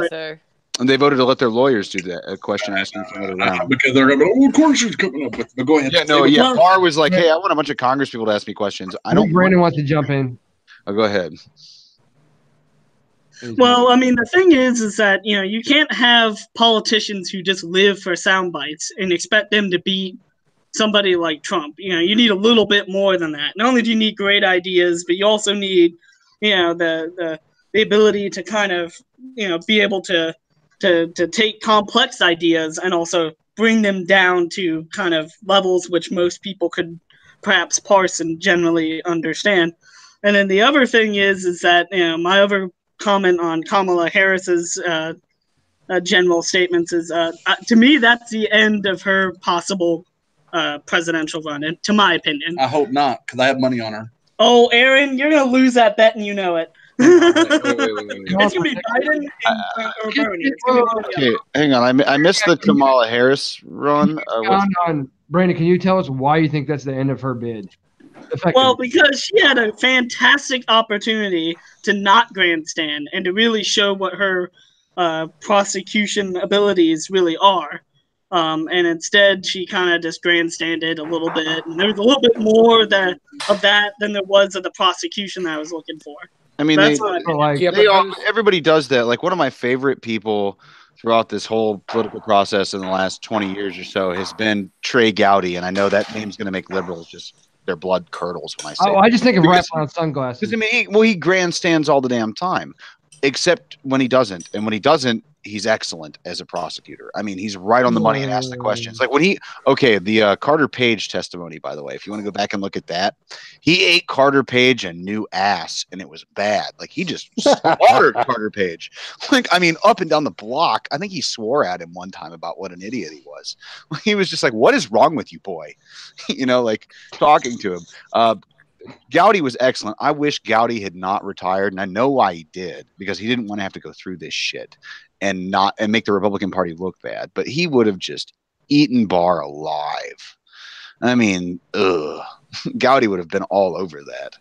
And they voted to let their lawyers do that, a question asking for another round. Because they're going to be, of course she's coming up with it. But go ahead. Barr was like, hey, I want a bunch of Congress people to ask me questions. Brandon wants to jump in. Oh, go ahead. Well, I mean, the thing is that, you can't have politicians who just live for sound bites and expect them to beat somebody like Trump. You need a little bit more than that. Not only do you need great ideas, but you also need, the ability to kind of, be able to take complex ideas and also bring them down to kind of levels which most people could perhaps parse and generally understand. And then the other thing is that, my other comment on Kamala Harris's general statements is, to me, that's the end of her possible presidential run, and to my opinion. I hope not, because I have money on her. Oh, Aaron, you're going to lose that bet, and you know it. Wait. It's going to be Biden or Bernie. Okay, hang on. I missed the Kamala Harris run. Brandon, can you tell us why you think that's the end of her bid? Well, because she had a fantastic opportunity to not grandstand and to really show what her prosecution abilities really are. And instead, she kind of just grandstanded a little bit. And there was a little bit more of that than there was of the prosecution that I was looking for. I mean, That's everybody does that. Like, one of my favorite people throughout this whole political process in the last 20 years or so has been Trey Gowdy, and I know that name's going to make liberals just their blood curdles when I say. I just think of wraparound sunglasses. Because I mean, he grandstands all the damn time, except when he doesn't, and when he doesn't, he's excellent as a prosecutor. I mean, he's right on the money and asks the questions. Like when the Carter Page testimony, by the way, if you want to go back and look at that, he ate Carter Page a new ass, and it was bad. Like he just slaughtered Carter Page. Like, I mean, up and down the block. I think he swore at him one time about what an idiot he was. He was just like, "What is wrong with you, boy?" Like talking to him. Gowdy was excellent. I wish Gowdy had not retired, and I know why he did, because he didn't want to have to go through this shit and make the Republican Party look bad. But he would have just eaten Barr alive. I mean, Gowdy would have been all over that.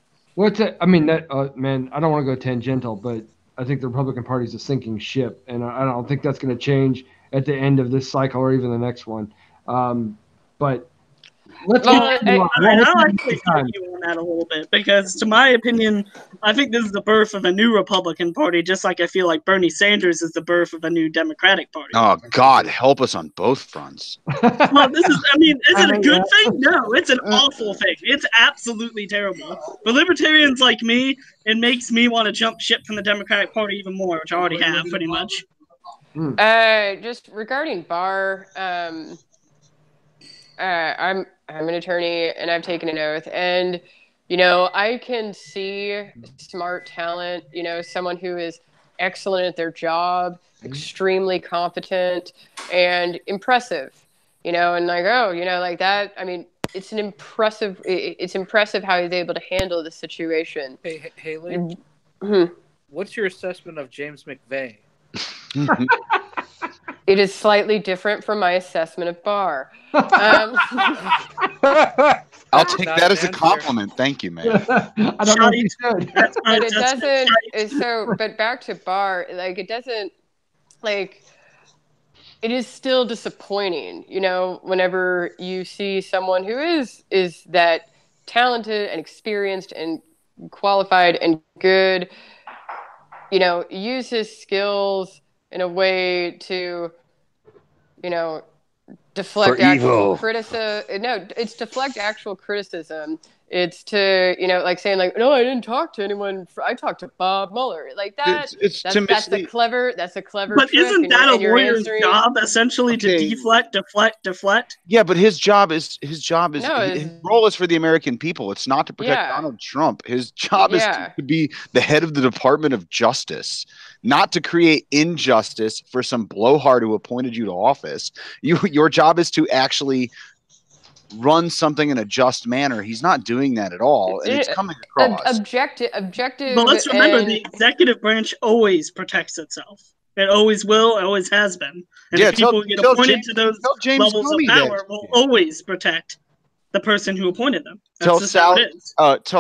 Man, I don't want to go tangential, but I think the Republican Party is a sinking ship, and I don't think that's going to change at the end of this cycle or even the next one. But let's I'll actually argue on that a little bit, because to my opinion, I think this is the birth of a new Republican Party, just like I feel like Bernie Sanders is the birth of a new Democratic Party. Oh, God, help us on both fronts. Well, is it a good thing? No, it's an awful thing. It's absolutely terrible. For libertarians like me, it makes me want to jump ship from the Democratic Party even more, which I already have pretty much. Just regarding Barr, I'm an attorney and I've taken an oath, and I can see smart talent, someone who is excellent at their job, extremely competent and impressive, and like that. I mean, it's impressive how he's able to handle the situation. Hey, Haley, what's your assessment of James McVey? It is slightly different from my assessment of Barr. I'll take that as a compliment. Thank you, man. I don't know if you should. But it doesn't. But back to Barr, like it doesn't. Like it is still disappointing, whenever you see someone who is that talented and experienced and qualified and good, use his skills in a way to, deflect actual criticism. No, it's deflect actual criticism. It's to, like saying like, no, I didn't talk to anyone. I talked to Bob Mueller. Like that. That's a clever. But trick, isn't that a lawyer's job essentially to deflect? Yeah, but his role is for the American people. It's not to protect Donald Trump. His job is to be the head of the Department of Justice, not to create injustice for some blowhard who appointed you to office. Your job is to actually run something in a just manner. He's not doing that at all, and it's coming across objective. But let's remember, the executive branch always protects itself. It always will. It always has been. And people get appointed to those levels of power will always protect the person who appointed them. Tell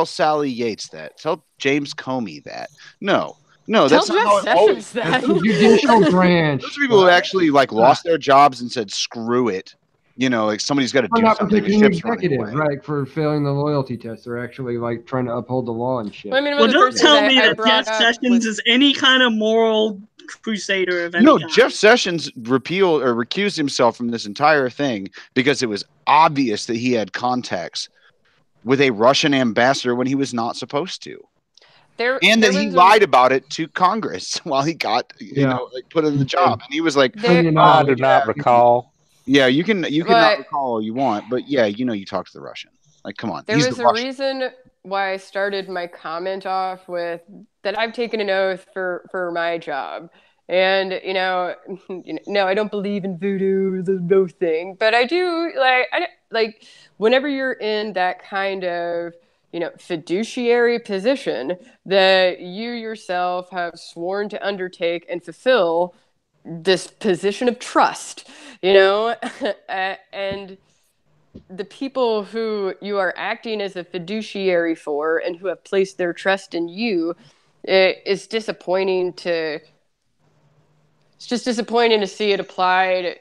Sally Yates that. Tell James Comey that. No, that's not how it always. Judicial branch. Those are people who actually lost their jobs and said, "Screw it." Like somebody's got to do something. Right, for failing the loyalty test. They're actually trying to uphold the law and shit. Well, don't tell me that Jeff Sessions is any kind of moral crusader of any kind. Jeff Sessions recused himself from this entire thing because it was obvious that he had contacts with a Russian ambassador when he was not supposed to. He lied about it to Congress while he got put in the job, and he was like, "I do not recall." Yeah, you can not recall all you want, but you talk to the Russian. Like, come on. There was a reason why I started my comment off with that I've taken an oath for my job. And, no, I don't believe in voodoo, the no thing, but I do whenever you're in that kind of, fiduciary position that you yourself have sworn to undertake and fulfill this position of trust, and the people who you are acting as a fiduciary for and who have placed their trust in you, it's disappointing to see it applied,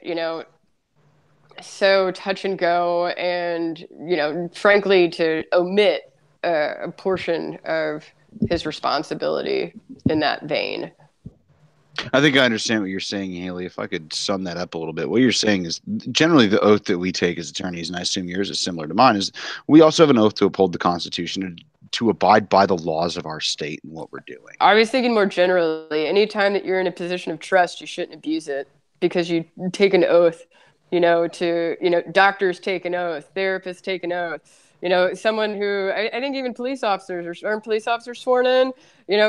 so touch and go, and, frankly, to omit a portion of his responsibility in that vein. I think I understand what you're saying, Haley. If I could sum that up a little bit, what you're saying is generally the oath that we take as attorneys, and I assume yours is similar to mine, is we also have an oath to uphold the Constitution, to abide by the laws of our state and what we're doing. I was thinking more generally, anytime that you're in a position of trust, you shouldn't abuse it because you take an oath, doctors take an oath, therapists take an oath. Someone who, I think even police officers, aren't police officers sworn in?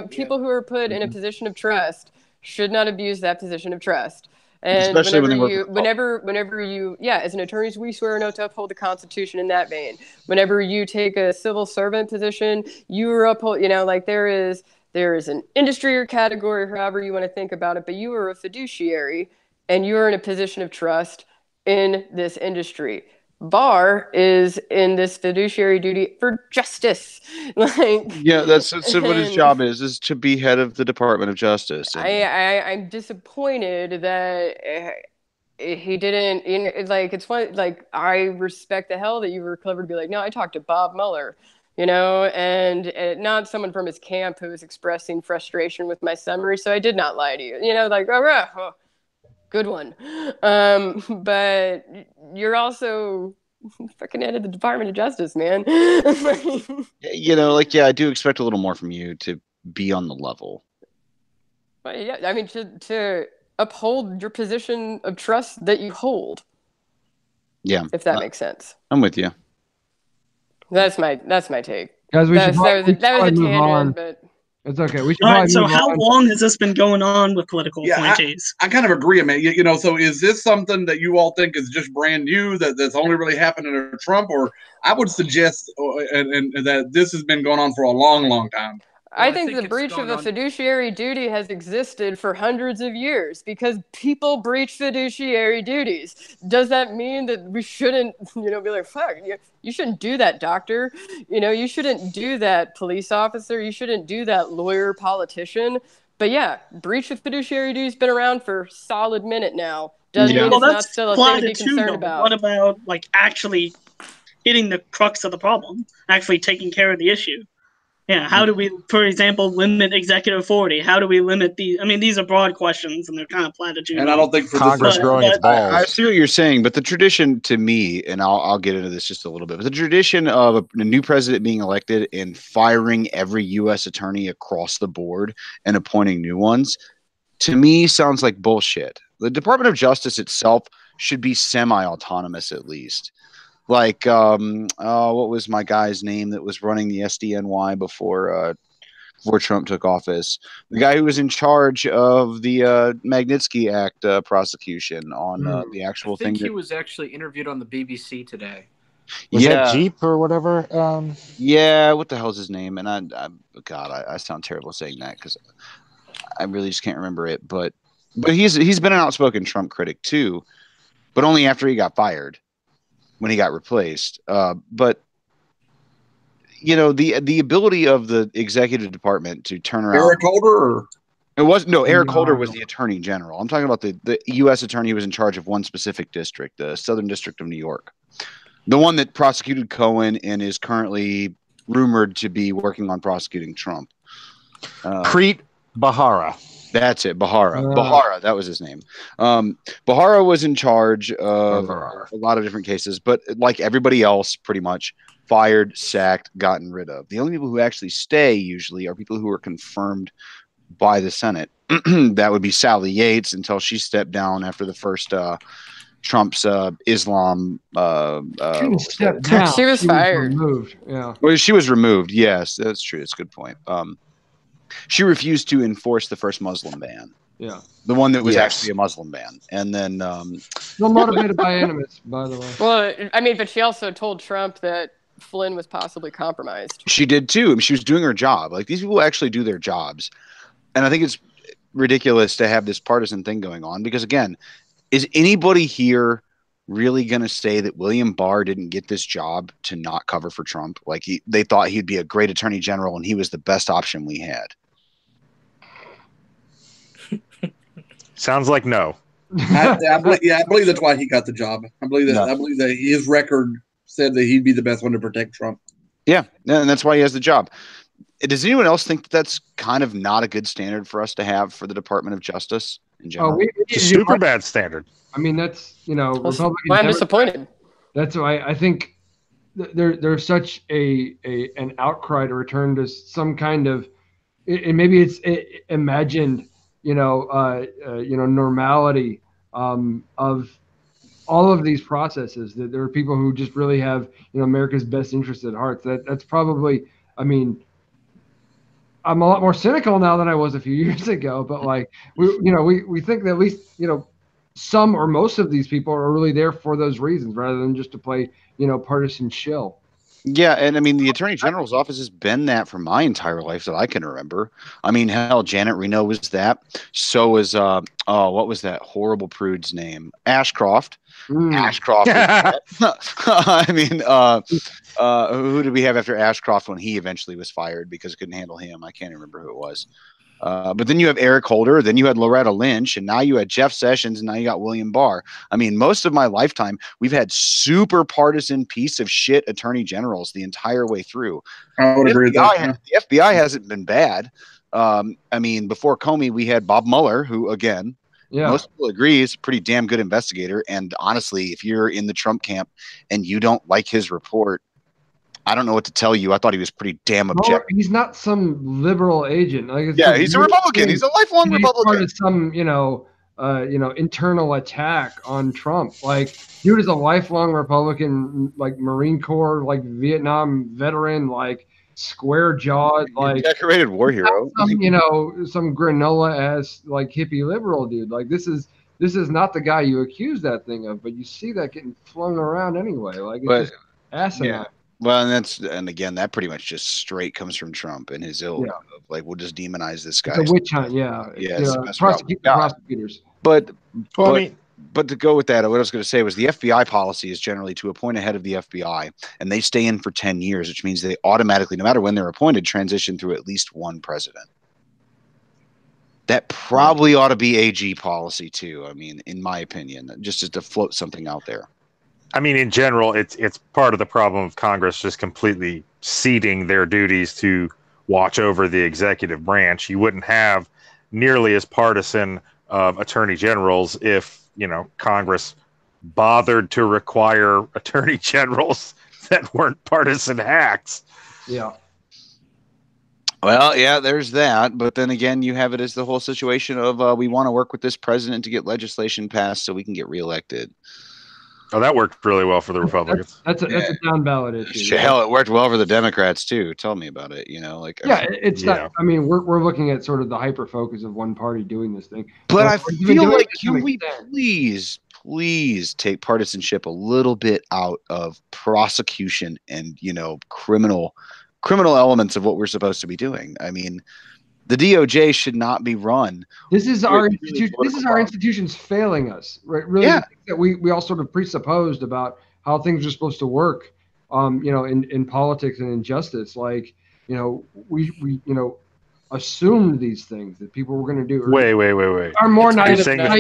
People who are put in a position of trust should not abuse that position of trust. And especially whenever you, as an attorney, we swear an oath to uphold the Constitution in that vein. Whenever you take a civil servant position, you are uphold, there is an industry or category, however you want to think about it, but you are a fiduciary and you are in a position of trust in this industry. Barr is in this fiduciary duty for justice. That's what his job is to be head of the Department of Justice. I'm disappointed that he didn't. It's funny. I respect the hell that you were clever to be like, no, I talked to Bob Mueller, and not someone from his camp who was expressing frustration with my summary. So I did not lie to you. Oh, good one. But you're also fucking head of the Department of Justice, man. I do expect a little more from you to be on the level. But yeah, I mean, to uphold your position of trust that you hold. Yeah. If that makes sense. I'm with you. That's my take. Guys, that was a tangent, but it's okay. We should. All right. So, how long has this been going on with political appointees? I kind of agree, man. So is this something that you all think is just brand new that's only really happened under Trump, or I would suggest and that this has been going on for a long, long time. I think the breach of a fiduciary duty has existed for hundreds of years because people breach fiduciary duties. Does that mean that we shouldn't, be like, fuck, you shouldn't do that, doctor? You shouldn't do that, police officer. You shouldn't do that, lawyer, politician. But yeah, breach of fiduciary duty has been around for a solid minute now. Doesn't mean it's not still a thing to be concerned about. What about, actually hitting the crux of the problem, actually taking care of the issue? Yeah, how do we, for example, limit executive authority? How do we limit these? I mean, these are broad questions, and they're kind of platitudes. And I don't think for Congress growing its balls. I see what you're saying, but the tradition to me, and I'll get into this just a little bit, but the tradition of a new president being elected and firing every U.S. attorney across the board and appointing new ones, to me sounds like bullshit. The Department of Justice itself should be semi-autonomous at least. Like, what was my guy's name that was running the SDNY before Trump took office? The guy who was in charge of the Magnitsky Act prosecution on the actual thing. I think he was actually interviewed on the BBC today. Was that Jeep or whatever? Yeah, what the hell's his name? And I sound terrible saying that because I really just can't remember it. But he's been an outspoken Trump critic too, but only after he got fired. When he got replaced. But the ability of the executive department to turn around. Eric Holder? Eric Holder was the attorney general. I'm talking about the U.S. attorney who was in charge of one specific district, the Southern District of New York. The one that prosecuted Cohen and is currently rumored to be working on prosecuting Trump. Preet Bharara. That's it, Bharara, that was his name. Bharara was in charge of a lot of different cases, but like everybody else, pretty much fired, sacked, gotten rid of. The only people who actually stay usually are people who are confirmed by the Senate. That would be Sally Yates until she stepped down after the first Trump's Islam. She was fired. Removed. Yeah. Well, she was removed. Yes, that's true. That's a good point. She refused to enforce the first Muslim ban. Yeah. The one that was actually a Muslim ban. And then still motivated by animus, by the way. Well, I mean, but she also told Trump that Flynn was possibly compromised. She did too. I mean, she was doing her job. Like, these people actually do their jobs. And I think it's ridiculous to have this partisan thing going on because, again, is anybody here really going to say that William Barr didn't get this job to not cover for Trump? Like, they thought he'd be a great attorney general and he was the best option we had. Sounds like no. I believe that's why he got the job. I believe that his record said that he'd be the best one to protect Trump. Yeah, and that's why he has the job. does anyone else think that that's kind of not a good standard for us to have for the Department of Justice in general? It's a super bad standard. I mean, that's, Republicans. Why I'm disappointed. That's why I think there's such an outcry to return to some kind of, and maybe it's imagined, normality of all of these processes. That there are people who just really have, America's best interest at heart. That's probably, I mean, I'm a lot more cynical now than I was a few years ago, but like we think that at least, some or most of these people are really there for those reasons rather than just to play, partisan shill. Yeah, and I mean, the Attorney General's office has been that for my entire life that I can remember. I mean, hell, Janet Reno was that. So was, what was that horrible prude's name? Ashcroft. Ashcroft. I mean, who did we have after Ashcroft when he eventually was fired because it couldn't handle him? I can't remember who it was. But then you have Eric Holder, then you had Loretta Lynch, and now you had Jeff Sessions, and now you got William Barr. I mean, most of my lifetime, we've had super partisan piece of shit attorney generals the entire way through. I would agree with that. The FBI hasn't been bad. I mean, before Comey, we had Bob Mueller, who, again, most people agree is a pretty damn good investigator. And honestly, if you're in the Trump camp and you don't like his report, I don't know what to tell you. I thought he was pretty damn objective. He's not some liberal agent. Like, he's a Republican. He's a lifelong Republican. Part of some, internal attack on Trump. Like, dude is a lifelong Republican, like Marine Corps, like Vietnam veteran, like square jawed, like decorated war hero. Some granola ass like hippie liberal dude. Like this is not the guy you accuse that thing of, but you see that getting flung around anyway. Like it's just asinine. Yeah. Well, and again, that pretty much just straight comes from Trump and his ilk of, like, we'll just demonize this guy. It's a witch hunt, prosecutors. But to go with that, what I was going to say was the FBI policy is generally to appoint a head of the FBI, and they stay in for 10 years, which means they automatically, no matter when they're appointed, transition through at least one president. That probably ought to be AG policy too. I mean, in my opinion, just to float something out there. I mean, in general, it's part of the problem of Congress just completely ceding their duties to watch over the executive branch. You wouldn't have nearly as partisan attorney generals if, Congress bothered to require attorney generals that weren't partisan hacks. Yeah. Well, yeah, there's that. But then again, you have it as the whole situation of we want to work with this president to get legislation passed so we can get reelected. Oh, that worked really well for the Republicans. That's a down ballot issue. Hell, it worked well for the Democrats too. Tell me about it. Not. I mean, we're looking at sort of the hyper focus of one party doing this thing. But I feel like, can we please take partisanship a little bit out of prosecution and criminal elements of what we're supposed to be doing? I mean, the DOJ should not be run. This is our institutions failing us, right? Really, that we all sort of presupposed about how things are supposed to work, in politics and in justice. Like, we assumed these things that people were going to do. Wait. Are more naive. You're saying the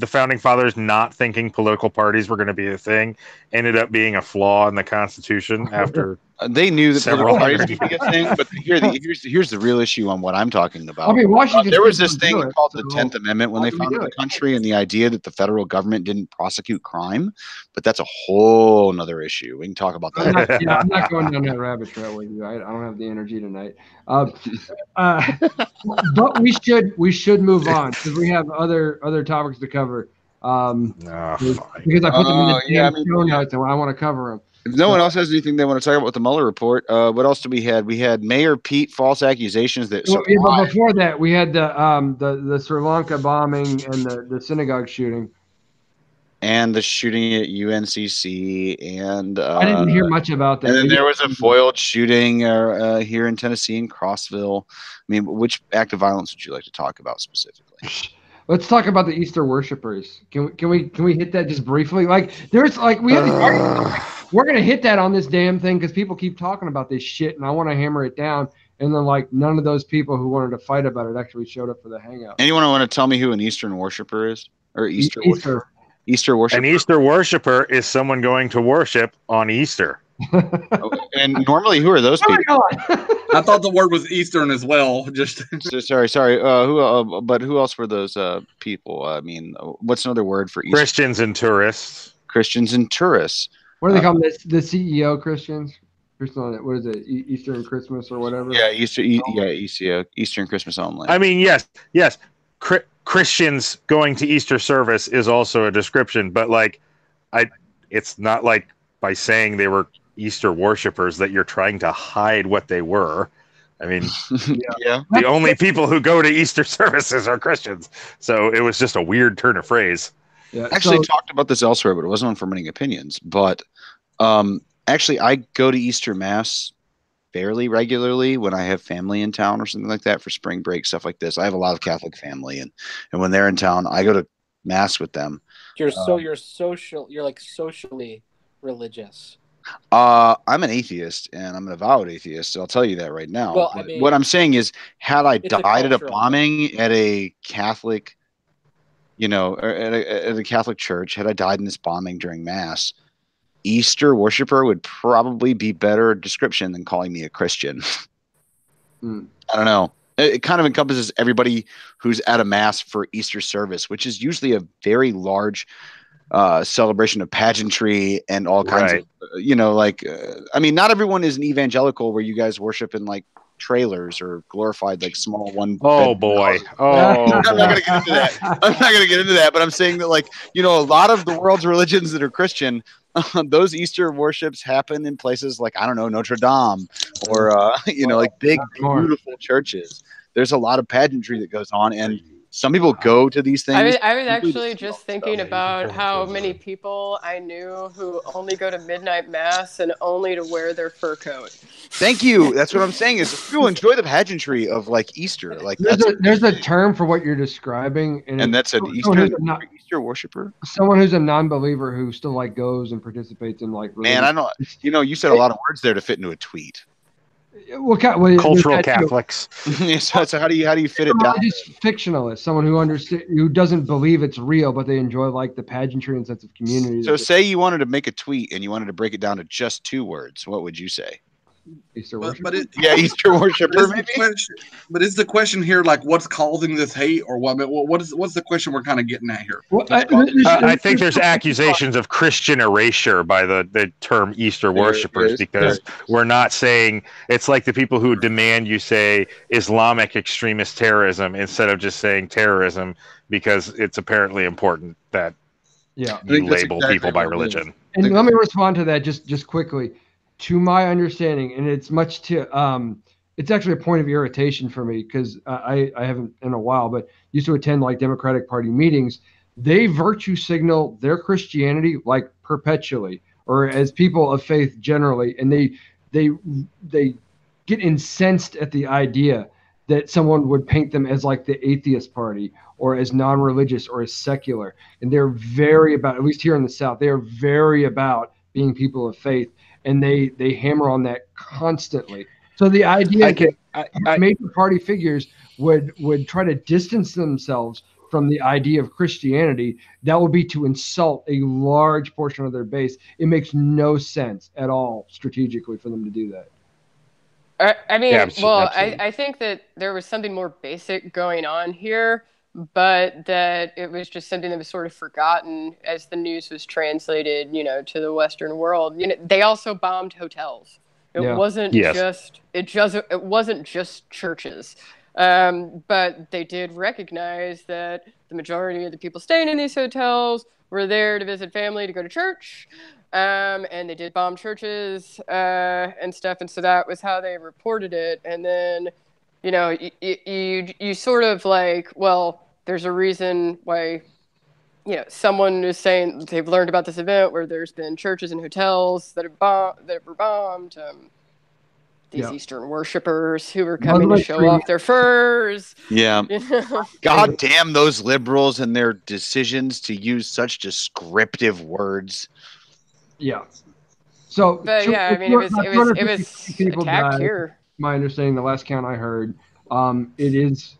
founding fathers not thinking political parties were going to be a thing ended up being a flaw in the Constitution after. They knew that political parties would be a thing, but here's the real issue on what I'm talking about. I mean, Washington there was this thing called the 10th Amendment when they founded the country, and the idea that the federal government didn't prosecute crime, but that's a whole nother issue. We can talk about that. I'm not going down that rabbit trail with you. I don't have the energy tonight. But we should move on because we have other topics to cover. Because I put them in the show notes and I want to cover them. If no one else has anything they want to talk about with the Mueller report, what else do we had? We had Mayor Pete false accusations that. But before that, we had the Sri Lanka bombing and the synagogue shooting, and the shooting at UNCC, and I didn't hear much about that. And then there was a foiled shooting here in Tennessee in Crossville. I mean, which act of violence would you like to talk about specifically? Let's talk about the Easter worshipers. Can we hit that just briefly? Like, there's like we have these arguments. We're gonna hit that on this damn thing because people keep talking about this shit, and I want to hammer it down. And then, like, none of those people who wanted to fight about it actually showed up for the hangout. Anyone want to tell me who an Eastern worshiper is, or Easter worshiper? Easter worshiper. An Easter worshiper is someone going to worship on Easter. And normally, who are those people? I thought the word was Eastern as well. Just sorry. But who else were those people? I mean, what's another word for Eastern? Christians and tourists. Christians and tourists. What do they call them? The CEO Christians? What is it? Eastern Christmas or whatever? Yeah, Eastern Christmas only. I mean, yes. Christians going to Easter service is also a description, but like, it's not like by saying they were Easter worshipers that you're trying to hide what they were. I mean, the only people who go to Easter services are Christians, so it was just a weird turn of phrase. Yeah, I actually talked about this elsewhere, but it wasn't on Fermenting Opinions. But actually, I go to Easter Mass fairly regularly when I have family in town or something like that for spring break, stuff like this. I have a lot of Catholic family, and when they're in town, I go to Mass with them. You're like socially religious. I'm an atheist, and I'm an avowed atheist, so I'll tell you that right now. Well, I mean, what I'm saying is, had I died at a bombing at a Catholic, at a Catholic church, had I died in this bombing during Mass, Easter worshiper would probably be better description than calling me a Christian. I don't know. It kind of encompasses everybody who's at a Mass for Easter service, which is usually a very large celebration of pageantry and all kinds of, I mean, not everyone is an evangelical where you guys worship in like trailers or glorified like small one. Oh boy. I'm not going to get into that. I'm not going to get into that, but I'm saying that a lot of the world's religions that are Christian, those Easter worships happen in places like, I don't know, Notre Dame or, like big, beautiful churches. There's a lot of pageantry that goes on, and some people go to these things. I was actually just thinking about how many people I knew who only go to midnight mass and only to wear their fur coat. Thank you. That's what I'm saying is people enjoy the pageantry of like Easter. Like there's a term for what you're describing, and that's an Easter worshiper. Someone who's a non-believer who still like goes and participates in like. Man, I know. You said a lot of words there to fit into a tweet. Cultural Catholics. So how do you fit it down? Just fictionalist, someone who doesn't believe it's real, but they enjoy like the pageantry and sense of community. So say you wanted to make a tweet and you wanted to break it down to just 2 words. What would you say? Easter worship. Easter worshiper. But is the question here like what's causing this hate, or what? What's the question we're kind of getting at here? I think there's accusations of Christian erasure by the term Easter worshippers because we're not saying it's like the people who demand you say Islamic extremist terrorism instead of just saying terrorism because it's apparently important that you label people by religion. And let me respond to that just quickly. To my understanding, and it's much to it's actually a point of irritation for me because I haven't in a while, but used to attend like Democratic Party meetings. They virtue signal their Christianity like perpetually, or as people of faith generally, and they get incensed at the idea that someone would paint them as like the atheist party or as non-religious or as secular, and they're very about, at least here in the South, they are very about being people of faith. And they hammer on that constantly. So the idea that major party figures would try to distance themselves from the idea of Christianity, that would be to insult a large portion of their base. It makes no sense at all strategically for them to do that. I mean, I think that there was something more basic going on here, but that it was just something that was sort of forgotten as the news was translated, to the Western world. They also bombed hotels. It wasn't it wasn't just churches. But they did recognize that the majority of the people staying in these hotels were there to visit family, to go to church. And they did bomb churches and stuff. And so that was how they reported it. And then, you sort of like, well, there's a reason why, someone is saying they've learned about this event where there's been churches and hotels that were bombed. These Eastern worshippers who were coming to show off their furs. Yeah. God damn those liberals and their decisions to use such descriptive words. Yeah. So, but yeah, I mean, it was attacked here. My understanding, the last count I heard, it is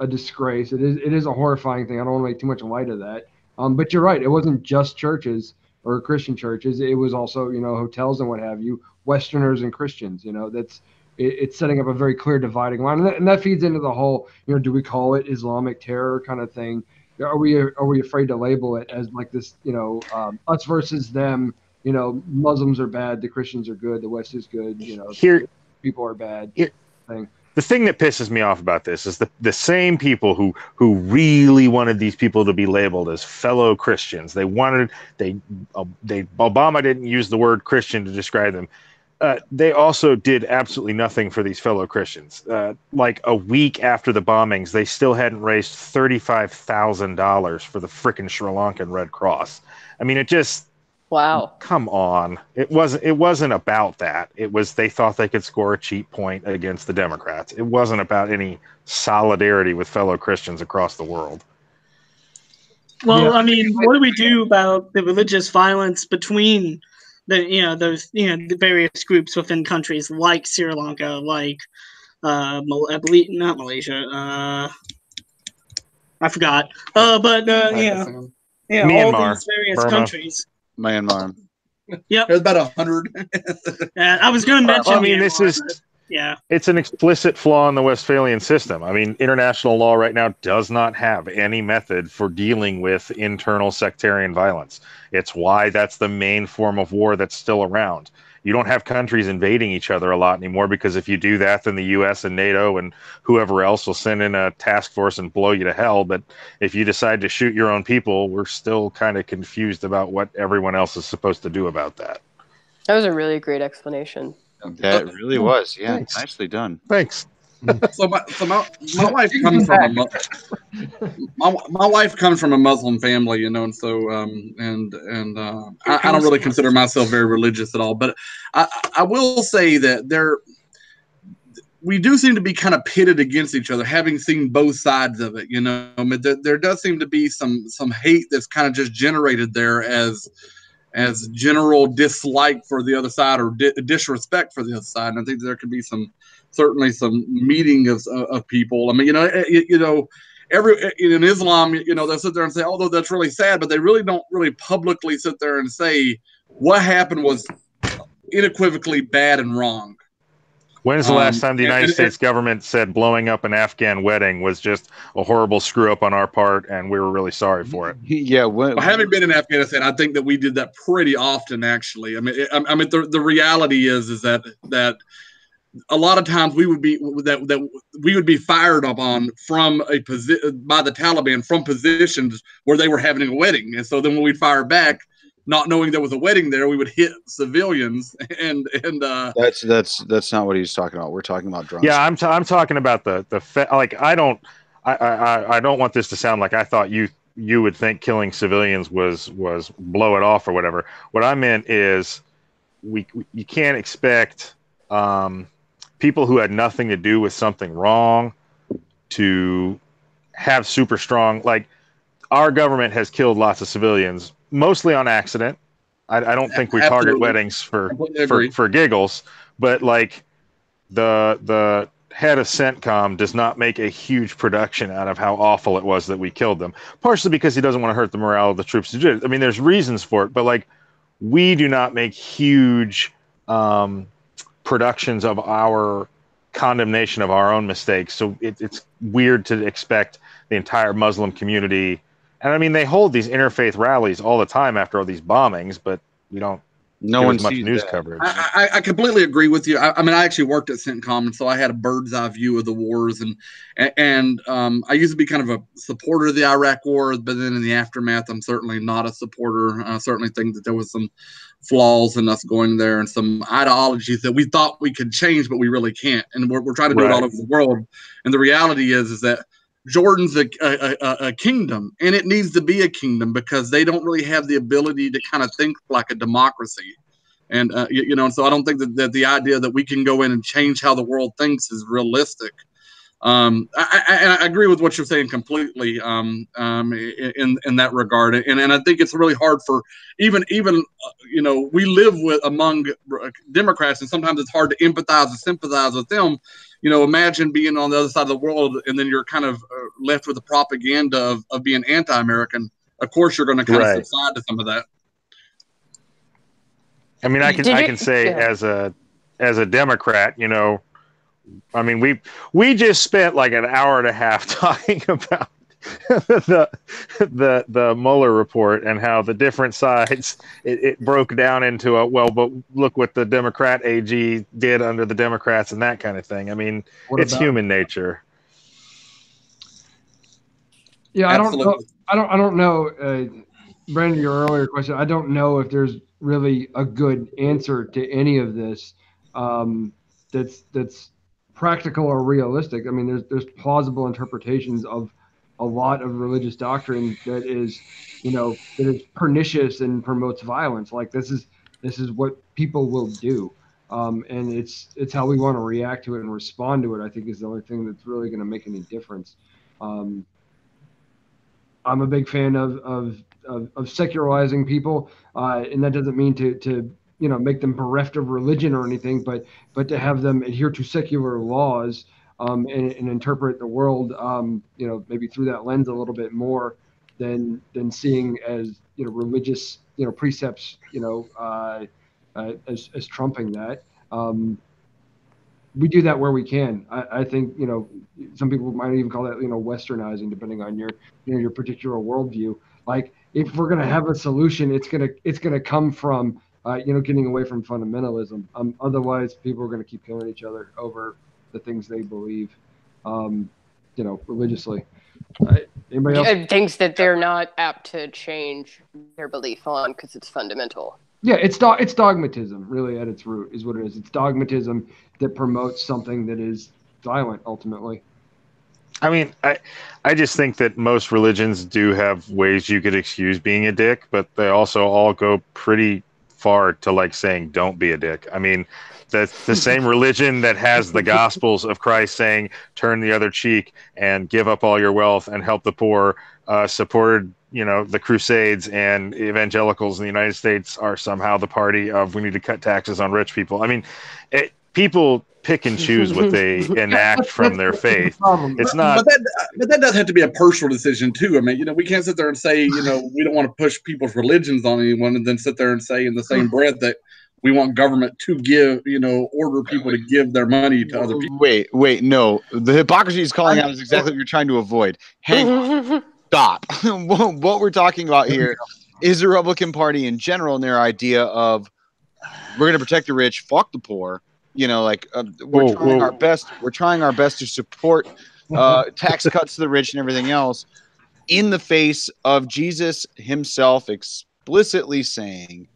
a disgrace. It is a horrifying thing. I don't want to make too much light of that. But you're right. It wasn't just churches. or Christian churches. It was also, hotels and what have you, Westerners and Christians. It's setting up a very clear dividing line, and that feeds into the whole, do we call it Islamic terror kind of thing? Are we afraid to label it as like this, us versus them? Muslims are bad, the Christians are good, the West is good. Here, people are bad. Thing. The thing that pisses me off about this is the same people who really wanted these people to be labeled as fellow Christians. Obama didn't use the word Christian to describe them. They also did absolutely nothing for these fellow Christians. Like a week after the bombings, they still hadn't raised $35,000 for the frickin' Sri Lankan Red Cross. I mean, it just... Wow. Come on. It wasn't about that. It was they thought they could score a cheap point against the Democrats. It wasn't about any solidarity with fellow Christians across the world. Well, I mean, what do we do about the religious violence between the various groups within countries like Sri Lanka, like I believe not Malaysia. I forgot. Myanmar, all these various Burma. Countries. Myanmar. Yep. There's about 100. I was going to mention. Well, I mean, Myanmar, it's an explicit flaw in the Westphalian system. I mean, international law right now does not have any method for dealing with internal sectarian violence. It's why that's the main form of war that's still around. You don't have countries invading each other a lot anymore, because if you do that, then the U.S. and NATO and whoever else will send in a task force and blow you to hell. But if you decide to shoot your own people, we're still kind of confused about what everyone else is supposed to do about that. That was a really great explanation. That really was. Yeah, Thanks. Nicely done. Thanks. So my wife comes from my wife comes from a Muslim family, and so I don't really consider myself very religious at all, but I will say that we do seem to be kind of pitted against each other, having seen both sides of it. I mean, there does seem to be some hate that's kind of just generated there as general dislike for the other side, or disrespect for the other side. And I think there could be certainly some meeting of people. I mean, in Islam, they'll sit there and say, although that's really sad, but they really don't really publicly sit there and say what happened was unequivocally bad and wrong. When's the last time the United States government said blowing up an Afghan wedding was just a horrible screw up on our part and we were really sorry for it? Yeah. Well, having been in Afghanistan, I think that we did that pretty often, actually. I mean, the reality is that a lot of times we would be fired upon by the Taliban from positions where they were having a wedding, and so then when we fire back, not knowing there was a wedding there, we would hit civilians, and that's not what he's talking about. We're talking about drones. Yeah, I'm talking about I don't want this to sound like I thought you would think killing civilians was blow it off or whatever. What I meant is you can't expect people who had nothing to do with something wrong to have super strong, like our government has killed lots of civilians, mostly on accident. I don't think we target weddings for giggles, but like the head of CENTCOM does not make a huge production out of how awful it was that we killed them, partially because he doesn't want to hurt the morale of the troops. I mean, there's reasons for it, but like we do not make huge productions of our condemnation of our own mistakes. So it's weird to expect the entire Muslim community. And I mean, they hold these interfaith rallies all the time after all these bombings, but we don't get as much news coverage. I completely agree with you. I mean, I actually worked at CENTCOM, and so I had a bird's eye view of the wars. And I used to be kind of a supporter of the Iraq War, but then in the aftermath, I'm certainly not a supporter. I certainly think that there was some flaws in us going there and some ideologies that we thought we could change, but we really can't. And we're trying to do it all over the world. And the reality is that Jordan's a kingdom, and it needs to be a kingdom because they don't really have the ability to kind of think like a democracy. And, and so I don't think that the idea that we can go in and change how the world thinks is realistic. I agree with what you're saying completely in that regard. And I think it's really hard for even we live among Democrats, and sometimes it's hard to empathize and sympathize with them. Imagine being on the other side of the world, and then you're kind of left with the propaganda of being anti-American. Of course, you're going to kind of subside to some of that. I mean, I can say as a Democrat, you know, I mean, we just spent like an hour and a half talking about the Mueller report and how the different sides it broke down into but look what the Democrat AG did under the Democrats and that kind of thing. I mean, it's human nature. Yeah, I don't know. Brandon, your earlier question, I don't know if there's really a good answer to any of this that's practical or realistic. I mean, there's plausible interpretations of a lot of religious doctrine that is pernicious and promotes violence. Like this is what people will do, and it's how we want to react to it and respond to it. I think is the only thing that's really going to make any difference. I'm a big fan of secularizing people, and that doesn't mean to make them bereft of religion or anything, but to have them adhere to secular laws and interpret the world, maybe through that lens a little bit more than seeing as religious precepts as trumping that. We do that where we can. I think some people might even call that westernizing, depending on your particular worldview. Like if we're gonna have a solution, it's gonna come from getting away from fundamentalism. Otherwise, people are gonna keep killing each other over the things they believe, religiously. Anybody else? Things that they're not apt to change their belief on because it's fundamental. Yeah, it's dogmatism, really, at its root, is what it is. It's dogmatism that promotes something that is violent, ultimately. I mean, I just think that most religions do have ways you could excuse being a dick, but they also all go pretty far to like saying don't be a dick. I mean, that's the same religion that has the Gospels of Christ saying turn the other cheek and give up all your wealth and help the poor, supported the Crusades, and evangelicals in the United States are somehow the party of we need to cut taxes on rich people. I mean, people pick and choose what they enact from their faith. It's not, but that does have to be a personal decision too. I mean, we can't sit there and say, we don't want to push people's religions on anyone, and then sit there and say in the same breath that we want government to give, order people to give their money to other people. Wait, no. The hypocrisy is calling out is exactly what you're trying to avoid. Hang on. Stop. What we're talking about here is the Republican Party in general and their idea of we're going to protect the rich, fuck the poor. We're trying our best. We're trying our best to support tax cuts to the rich and everything else, in the face of Jesus himself explicitly saying,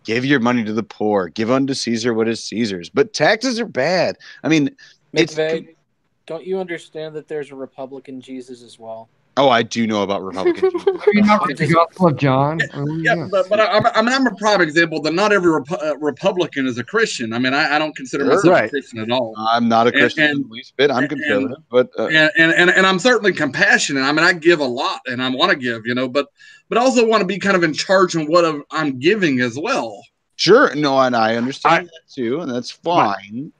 "Give your money to the poor. Give unto Caesar what is Caesar's." But taxes are bad. I mean, McVey, don't you understand that there's a Republican Jesus as well? Oh, I do know about Republican Jesus. Are you not reading the Gospel of John? But I'm a prime example that not every Republican is a Christian. I mean, I don't consider myself a Christian at all. I'm not a Christian in the least bit. I'm conservative, but and I'm certainly compassionate. I mean, I give a lot, and I want to give, but I also want to be kind of in charge of what I'm giving as well. Sure, no, and I understand that too, and that's fine.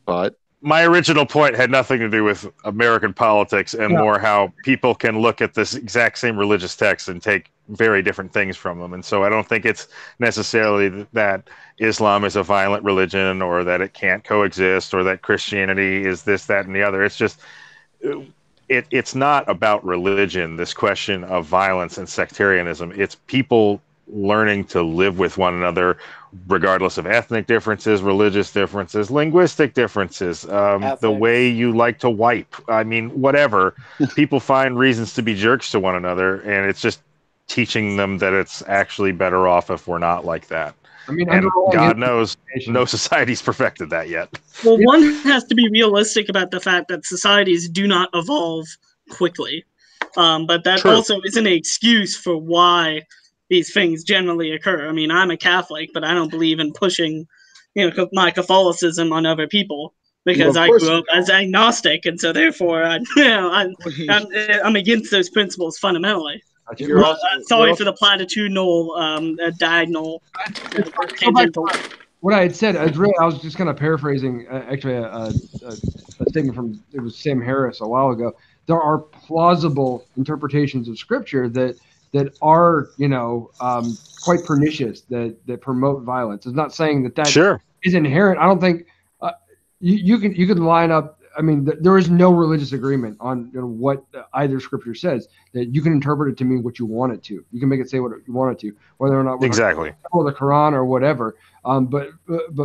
But my original point had nothing to do with American politics and more how people can look at this exact same religious text and take very different things from them. And so I don't think it's necessarily that Islam is a violent religion or that it can't coexist or that Christianity is this, that, and the other. It's just, it's not about religion, this question of violence and sectarianism. It's people learning to live with one another regardless of ethnic differences, religious differences, linguistic differences, the way you like to wipe. I mean, whatever. People find reasons to be jerks to one another, and it's just teaching them that it's actually better off if we're not like that. I mean, and God knows no society's perfected that yet. Well, one has to be realistic about the fact that societies do not evolve quickly. But that also isn't an excuse for why these things generally occur. I mean, I'm a Catholic, but I don't believe in pushing, my Catholicism on other people because I grew up as agnostic, and so therefore, I'm against those principles fundamentally. Sorry for the platitudinal, diagonal. What I had said, I was just kind of paraphrasing actually a statement from Sam Harris a while ago. There are plausible interpretations of Scripture that are quite pernicious that promote violence. It's not saying that Sure. is inherent. I don't think you could line up. I mean, there is no religious agreement on what either scripture says, that you can interpret it to mean what you want it to. You can make it say what you want it to, whether or not Exactly, or the Quran or whatever. But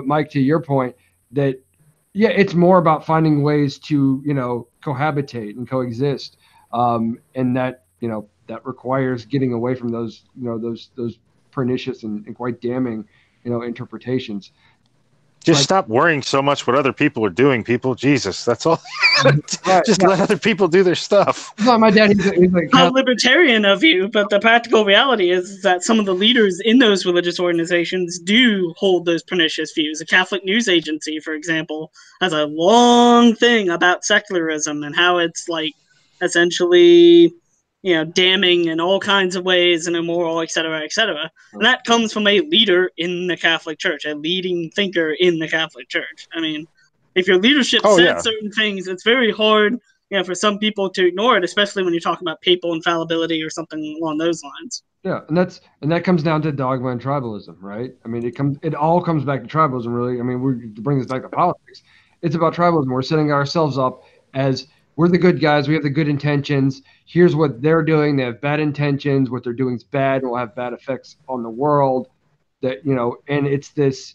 Mike, to your point, that it's more about finding ways to cohabitate and coexist, and that that requires getting away from those those pernicious and quite damning interpretations. Just stop worrying so much what other people are doing, people. Jesus, that's all. Just let other people do their stuff. No, my dad, he's like how libertarian of you, but the practical reality is that some of the leaders in those religious organizations do hold those pernicious views. The Catholic News Agency, for example, has a long thing about secularism and how it's like essentially damning in all kinds of ways and immoral, et cetera, et cetera. And that comes from a leader in the Catholic Church, a leading thinker in the Catholic Church. I mean, if your leadership said certain things, it's very hard, for some people to ignore it, especially when you're talking about papal infallibility or something along those lines. Yeah, and that comes down to dogma and tribalism, right? I mean, it all comes back to tribalism, really. I mean, we bring this back to politics. It's about tribalism. We're setting ourselves up as we're the good guys. We have the good intentions. Here's what they're doing. They have bad intentions. What they're doing is bad and will have bad effects on the world. That and it's this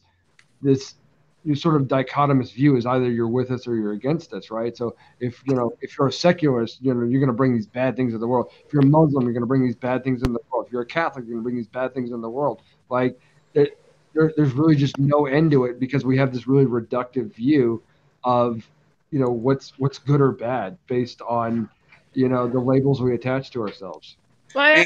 sort of dichotomous view is either you're with us or you're against us, right? So if you're a secularist, you're going to bring these bad things in the world. If you're a Muslim, you're going to bring these bad things in the world. If you're a Catholic, you're going to bring these bad things in the world. Like there's really just no end to it because we have this really reductive view of what's good or bad based on the labels we attach to ourselves. Well,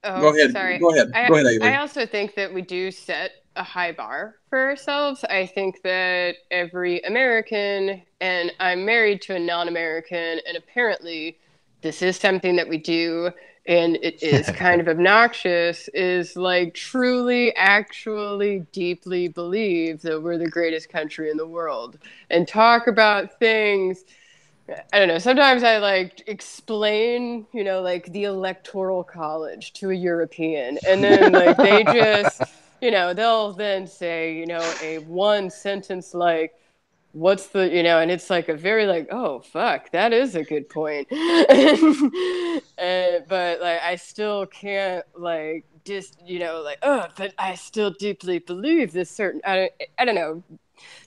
go ahead. Sorry. Go ahead. I also think that we do set a high bar for ourselves. I think that every American, and I'm married to a non-American, and apparently this is something that we do, and it is kind of obnoxious, is like truly, actually, deeply believe that we're the greatest country in the world and talk about things. I don't know. Sometimes I like explain, like the Electoral College to a European, and then like they just, they'll then say, a one sentence like, what's the, and it's like a very like, oh, fuck, that is a good point. But like, I still can't like just, but I still deeply believe this certain, I don't know.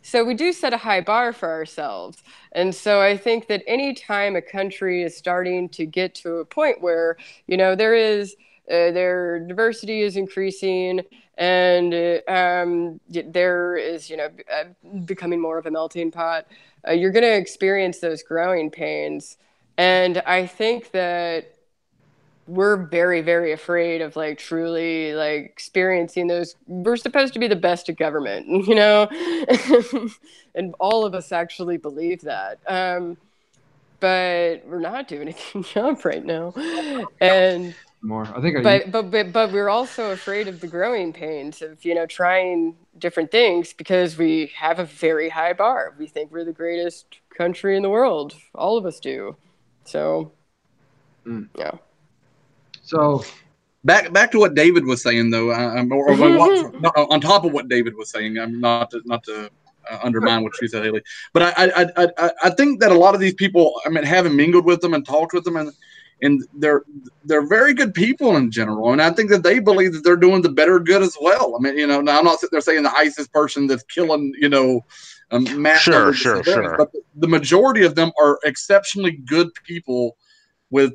So we do set a high bar for ourselves. And so I think that any time a country is starting to get to a point where, there is, their diversity is increasing and there is, becoming more of a melting pot, you're going to experience those growing pains. And I think that we're very, very afraid of like truly like experiencing those. We're supposed to be the best at government, and all of us actually believe that. But we're not doing a good job right now. And more, I think. But we're also afraid of the growing pains of trying different things because we have a very high bar. We think we're the greatest country in the world. All of us do. So, yeah. So back to what David was saying, though, on top of what David was saying, I'm not to undermine what you said, Haley, but I think that a lot of these people, I mean, having mingled with them and talked with them, and they're very good people in general, and I think that they believe that they're doing the better good as well. I mean, now I'm not sitting there saying the ISIS person that's killing, mass numbers of civilians, but the majority of them are exceptionally good people with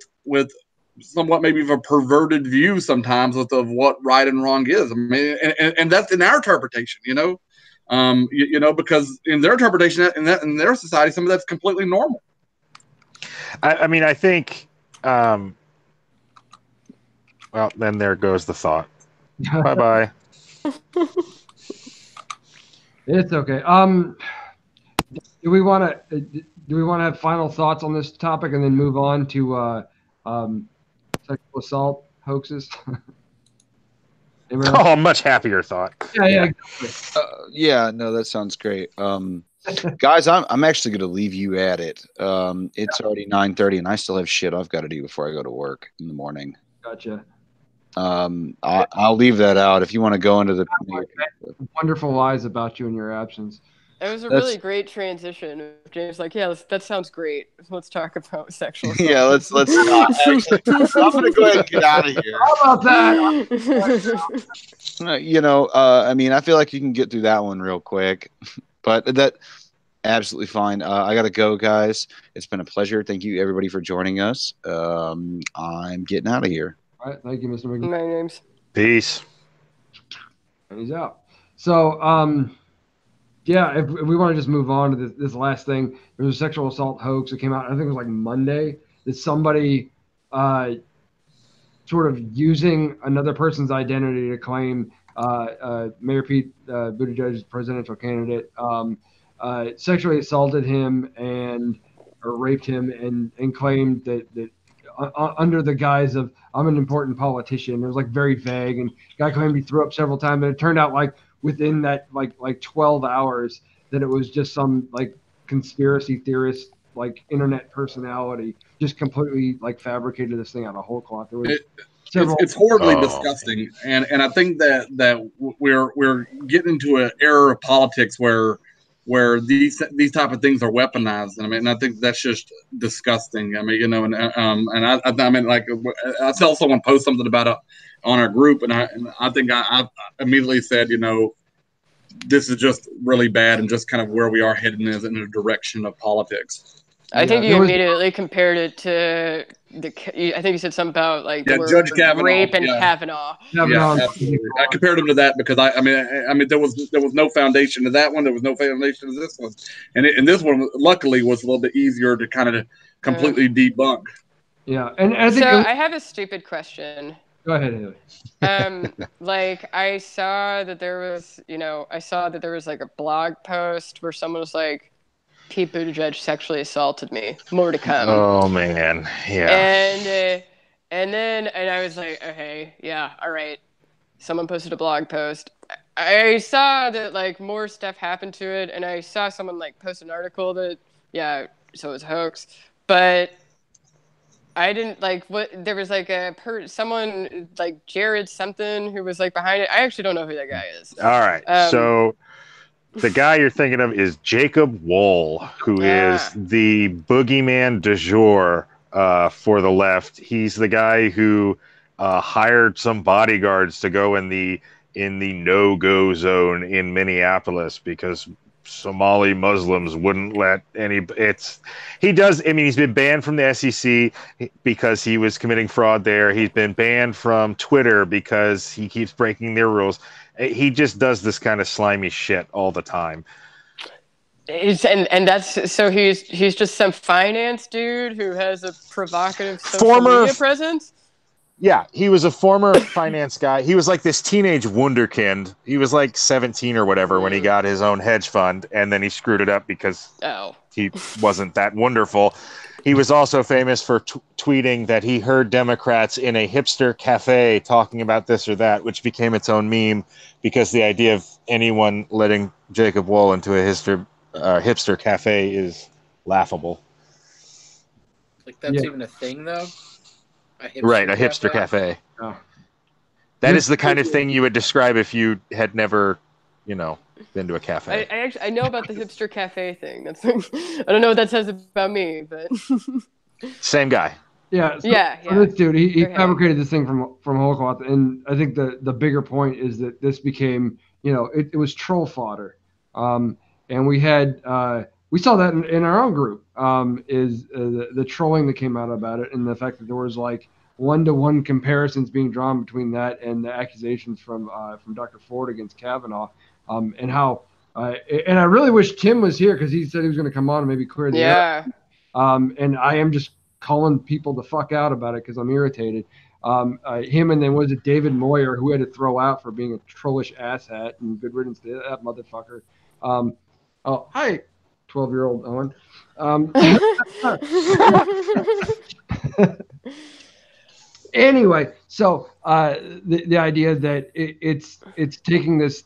somewhat maybe of a perverted view sometimes of what right and wrong is. I mean, and that's in our interpretation, because in their interpretation, in their society, some of that's completely normal. I mean, I think, well, then there goes the thought. Bye-bye. It's okay. Do we want to have final thoughts on this topic and then move on to sexual assault hoaxes? Oh, much happier thought. Yeah. No, that sounds great. Guys, I'm actually going to leave you at it. It's already 9:30, and I still have shit I've got to do before I go to work in the morning. Gotcha. I'll leave that out if you want to go into the wonderful lies about you in your absence. It was a really great transition. James, like, yeah, that sounds great. Let's talk about sexual assault. Yeah, let's not. Actually, I'm gonna go ahead and get out of here. How about that? I mean, I feel like you can get through that one real quick, but that absolutely fine. I gotta go, guys. It's been a pleasure. Thank you, everybody, for joining us. I'm getting out of here. All right, thank you, Mr. McGee. My name's Peace. And he's out. So, yeah, if we want to just move on to this last thing, there was a sexual assault hoax that came out. I think it was like Monday that somebody sort of using another person's identity to claim Mayor Pete Buttigieg's presidential candidate sexually assaulted him or raped him and claimed that under the guise of I'm an important politician. It was like very vague, and guy claimed he threw up several times, and it turned out like within that like 12 hours that it was just some like conspiracy theorist like internet personality just completely like fabricated this thing out of whole cloth. It's horribly disgusting, and I think that we're getting into an era of politics where these type of things are weaponized. And I mean, I think that's just disgusting. I mean, and I mean, like, I saw someone post something about it on our group, and I think I immediately said, this is just really bad, and just kind of where we are heading is in a direction of politics. I think you immediately compared it to I think you said something about like the word Judge Kavanaugh, rape and Kavanaugh. Yeah, absolutely. I compared him to that because I mean there was no foundation to that one. There was no foundation to this one, and this one luckily was a little bit easier to kind of completely debunk. Yeah, and I think I have a stupid question. Go ahead, Haley. Like I saw that there was like a blog post where someone was like, Pete Buttigieg sexually assaulted me. More to come. Oh man, yeah. And I was like, okay, yeah, all right. Someone posted a blog post. I saw that like more stuff happened to it, and I saw someone like post an article that so it was a hoax, but I didn't like what there was like someone like Jared something who was like behind it. I actually don't know who that guy is. All right, so. The guy you're thinking of is Jacob Wohl, who is the boogeyman du jour for the left. He's the guy who hired some bodyguards to go in the no-go zone in Minneapolis because Somali Muslims wouldn't let he's been banned from the SEC because he was committing fraud there. He's been banned from Twitter because he keeps breaking their rules. He just does this kind of slimy shit all the time. He's just some finance dude who has a provocative social media presence. Yeah, he was a former finance guy. He was like this teenage wunderkind. He was like 17 or whatever when he got his own hedge fund, and then he screwed it up because he wasn't that wonderful. He was also famous for tweeting that he heard Democrats in a hipster cafe talking about this or that, which became its own meme because the idea of anyone letting Jacob Wohl into a hipster cafe is laughable. Like that's even a thing, though? A hipster cafe. Oh. That is the kind of thing you would describe if you had never, been to a cafe. I know about the hipster cafe thing. I don't know what that says about me, but same guy. Yeah. This dude, he fabricated this thing from whole cloth, and I think the bigger point is that this became, it was troll fodder, and we had we saw that in our own group, is the trolling that came out about it, and the fact that there was like 1-to-1 comparisons being drawn between that and the accusations from Dr. Ford against Kavanaugh. And how, and I really wish Tim was here because he said he was going to come on and maybe clear the air. And I am just calling people the fuck out about it because I'm irritated. Him and then was it David Moyer who had to throw out for being a trollish asshat, and good riddance to that motherfucker. Oh, hi, 12-year-old Owen. Anyway, so the idea that it's taking this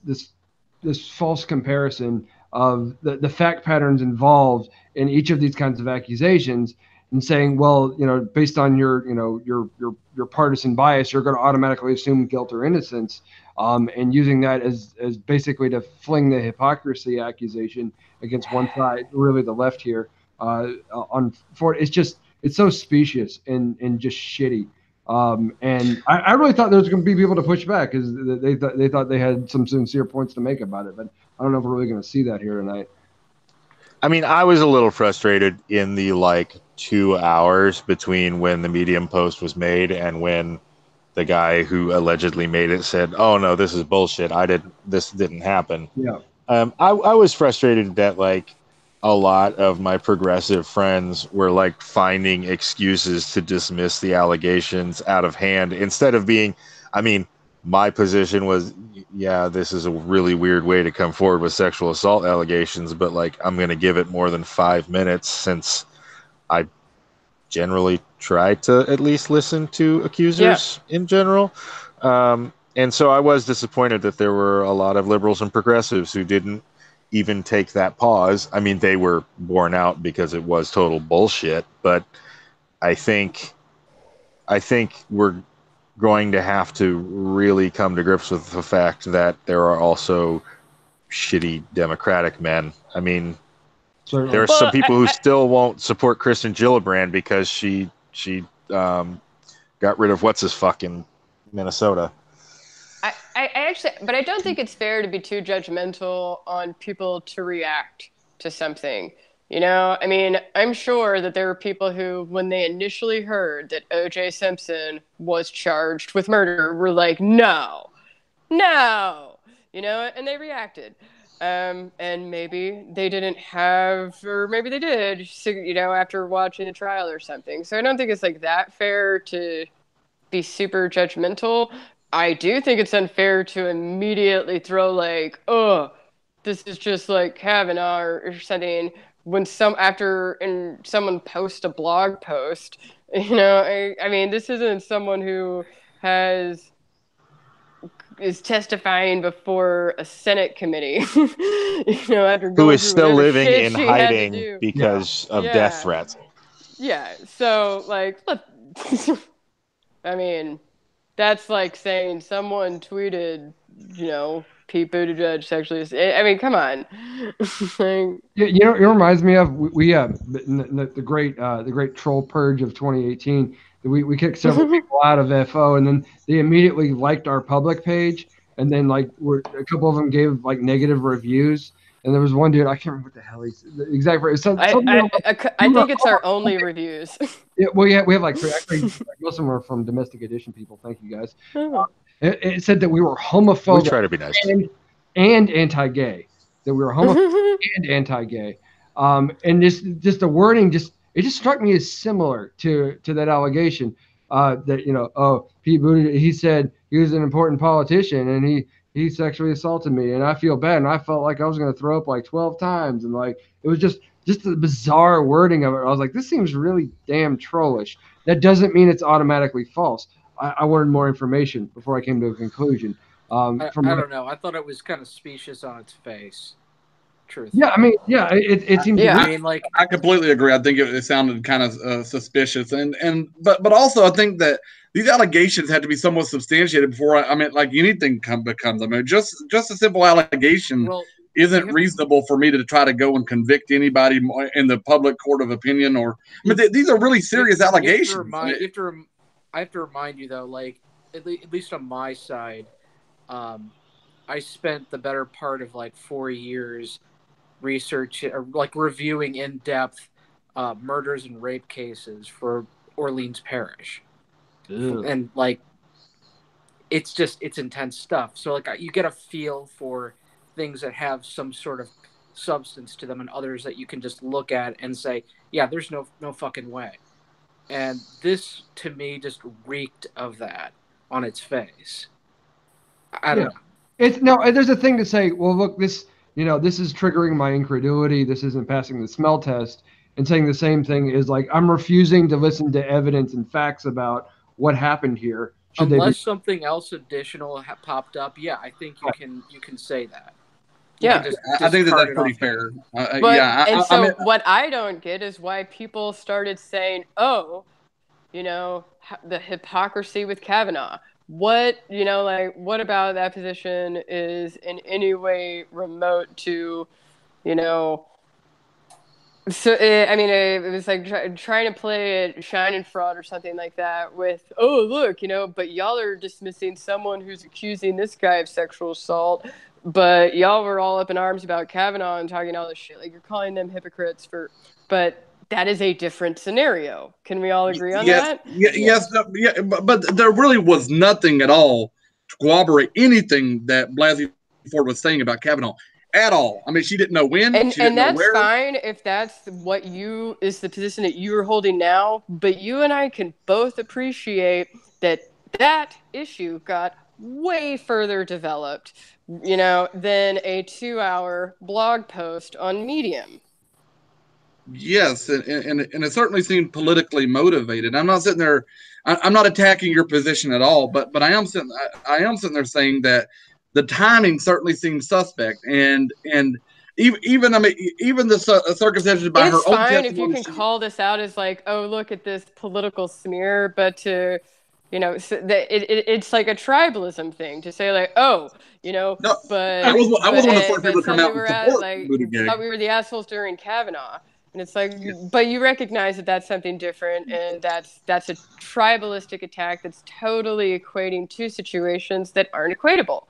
false comparison of the fact patterns involved in each of these kinds of accusations and saying, well, based on your partisan bias, you're going to automatically assume guilt or innocence, and using that as basically to fling the hypocrisy accusation against one side, really the left here. It's so specious and just shitty. And I really thought there was going to be people to push back because they thought they had some sincere points to make about it, but I don't know if we're really going to see that here tonight. I mean, I was a little frustrated in the 2 hours between when the Medium post was made and when the guy who allegedly made it said, "Oh no, this is bullshit. This didn't happen." Yeah. I was frustrated that a lot of my progressive friends were finding excuses to dismiss the allegations out of hand instead of being, my position was, yeah, this is a really weird way to come forward with sexual assault allegations, but I'm going to give it more than 5 minutes since I generally try to at least listen to accusers in general. And so I was disappointed that there were a lot of liberals and progressives who didn't even take that pause. I mean, they were borne out because it was total bullshit, but I think we're going to have to really come to grips with the fact that there are also shitty Democratic men. I mean, there are some people who still won't support Kristen Gillibrand because she got rid of what's his fuck in Minnesota. But I don't think it's fair to be too judgmental on people to react to something. I mean, I'm sure that there are people who, when they initially heard that O.J. Simpson was charged with murder, were like, no, and they reacted. And maybe they didn't have, or maybe they did, after watching the trial or something. So I don't think it's that fair to be super judgmental. I do think it's unfair to immediately throw oh, this is just Kavanaugh or something. When someone posts a blog post, I mean, this isn't someone who is testifying before a Senate committee, after who is still living in hiding because of death threats. Yeah. So I mean, that's saying someone tweeted, Pete Buttigieg sexually. I mean, come on. It reminds me of we the great troll purge of 2018. We kicked several people out of FO, and then they immediately liked our public page, and then a couple of them gave negative reviews. And there was one dude, I can't remember what the hell he's the exact. I think it's our only reviews. Yeah, well, yeah, we have actually most of them are from Domestic Edition people. Thank you guys. It said that we were homophobic. We try to be nice. And anti-gay. That we were homophobic and anti-gay. And just the wording it just struck me as similar to that allegation. That Pete Buttigieg, he said he was an important politician and he sexually assaulted me and I feel bad and I felt like I was going to throw up 12 times and it was just the bizarre wording of it. I was like, this seems really damn trollish. That doesn't mean it's automatically false. I wanted more information before I came to a conclusion. I don't know. I thought it was kind of specious on its face. Truth. Yeah, I mean, yeah, it seems. Yeah, I completely agree. I think it sounded kind of suspicious, but also I think that these allegations had to be somewhat substantiated before. Anything becomes. I mean, just a simple allegation isn't reasonable for me to try to go and convict anybody in the public court of opinion. These are really serious allegations. I have to remind you though, at least on my side, I spent the better part of 4 years reviewing in depth murders and rape cases for Orleans Parish. Ew. And it's intense stuff. So you get a feel for things that have some sort of substance to them and others that you can just look at and say, yeah, there's no fucking way. And this to me just reeked of that on its face. I don't know. There's a thing to say, well, look, this is triggering my incredulity. This isn't passing the smell test. And saying the same thing is I'm refusing to listen to evidence and facts about what happened here. Unless something else additional popped up, yeah, I think you can say that. Yeah, I think that's pretty fair. What I don't get is why people started saying, "Oh, the hypocrisy with Kavanaugh. What what about that position is in any way remote to, So it was like trying to play it shine and fraud or something like that with, oh look, but y'all are dismissing someone who's accusing this guy of sexual assault, but y'all were all up in arms about Kavanaugh and talking all this shit. Like you're calling them hypocrites but that is a different scenario. Can we all agree on that? But there really was nothing at all to corroborate anything that Blasey Ford was saying about Kavanaugh. At all. I mean, she didn't know when. And that's fine if that's what is the position that you're holding now. But you and I can both appreciate that issue got way further developed, than a 2-hour blog post on Medium. Yes, and it certainly seemed politically motivated. I'm not sitting there. I'm not attacking your position at all, but I am sitting there saying that the timing certainly seems suspect, and even the circumstances by her own testimony. It's fine if you can call this out as like, oh, look at this political smear, but to, it's like a tribalism thing to say like, oh, No, but I was one of the first people to come out and support Buttigieg. Thought we were the assholes during Kavanaugh. And it's like, but you recognize that that's something different, and that's a tribalistic attack that's totally equating two situations that aren't equatable.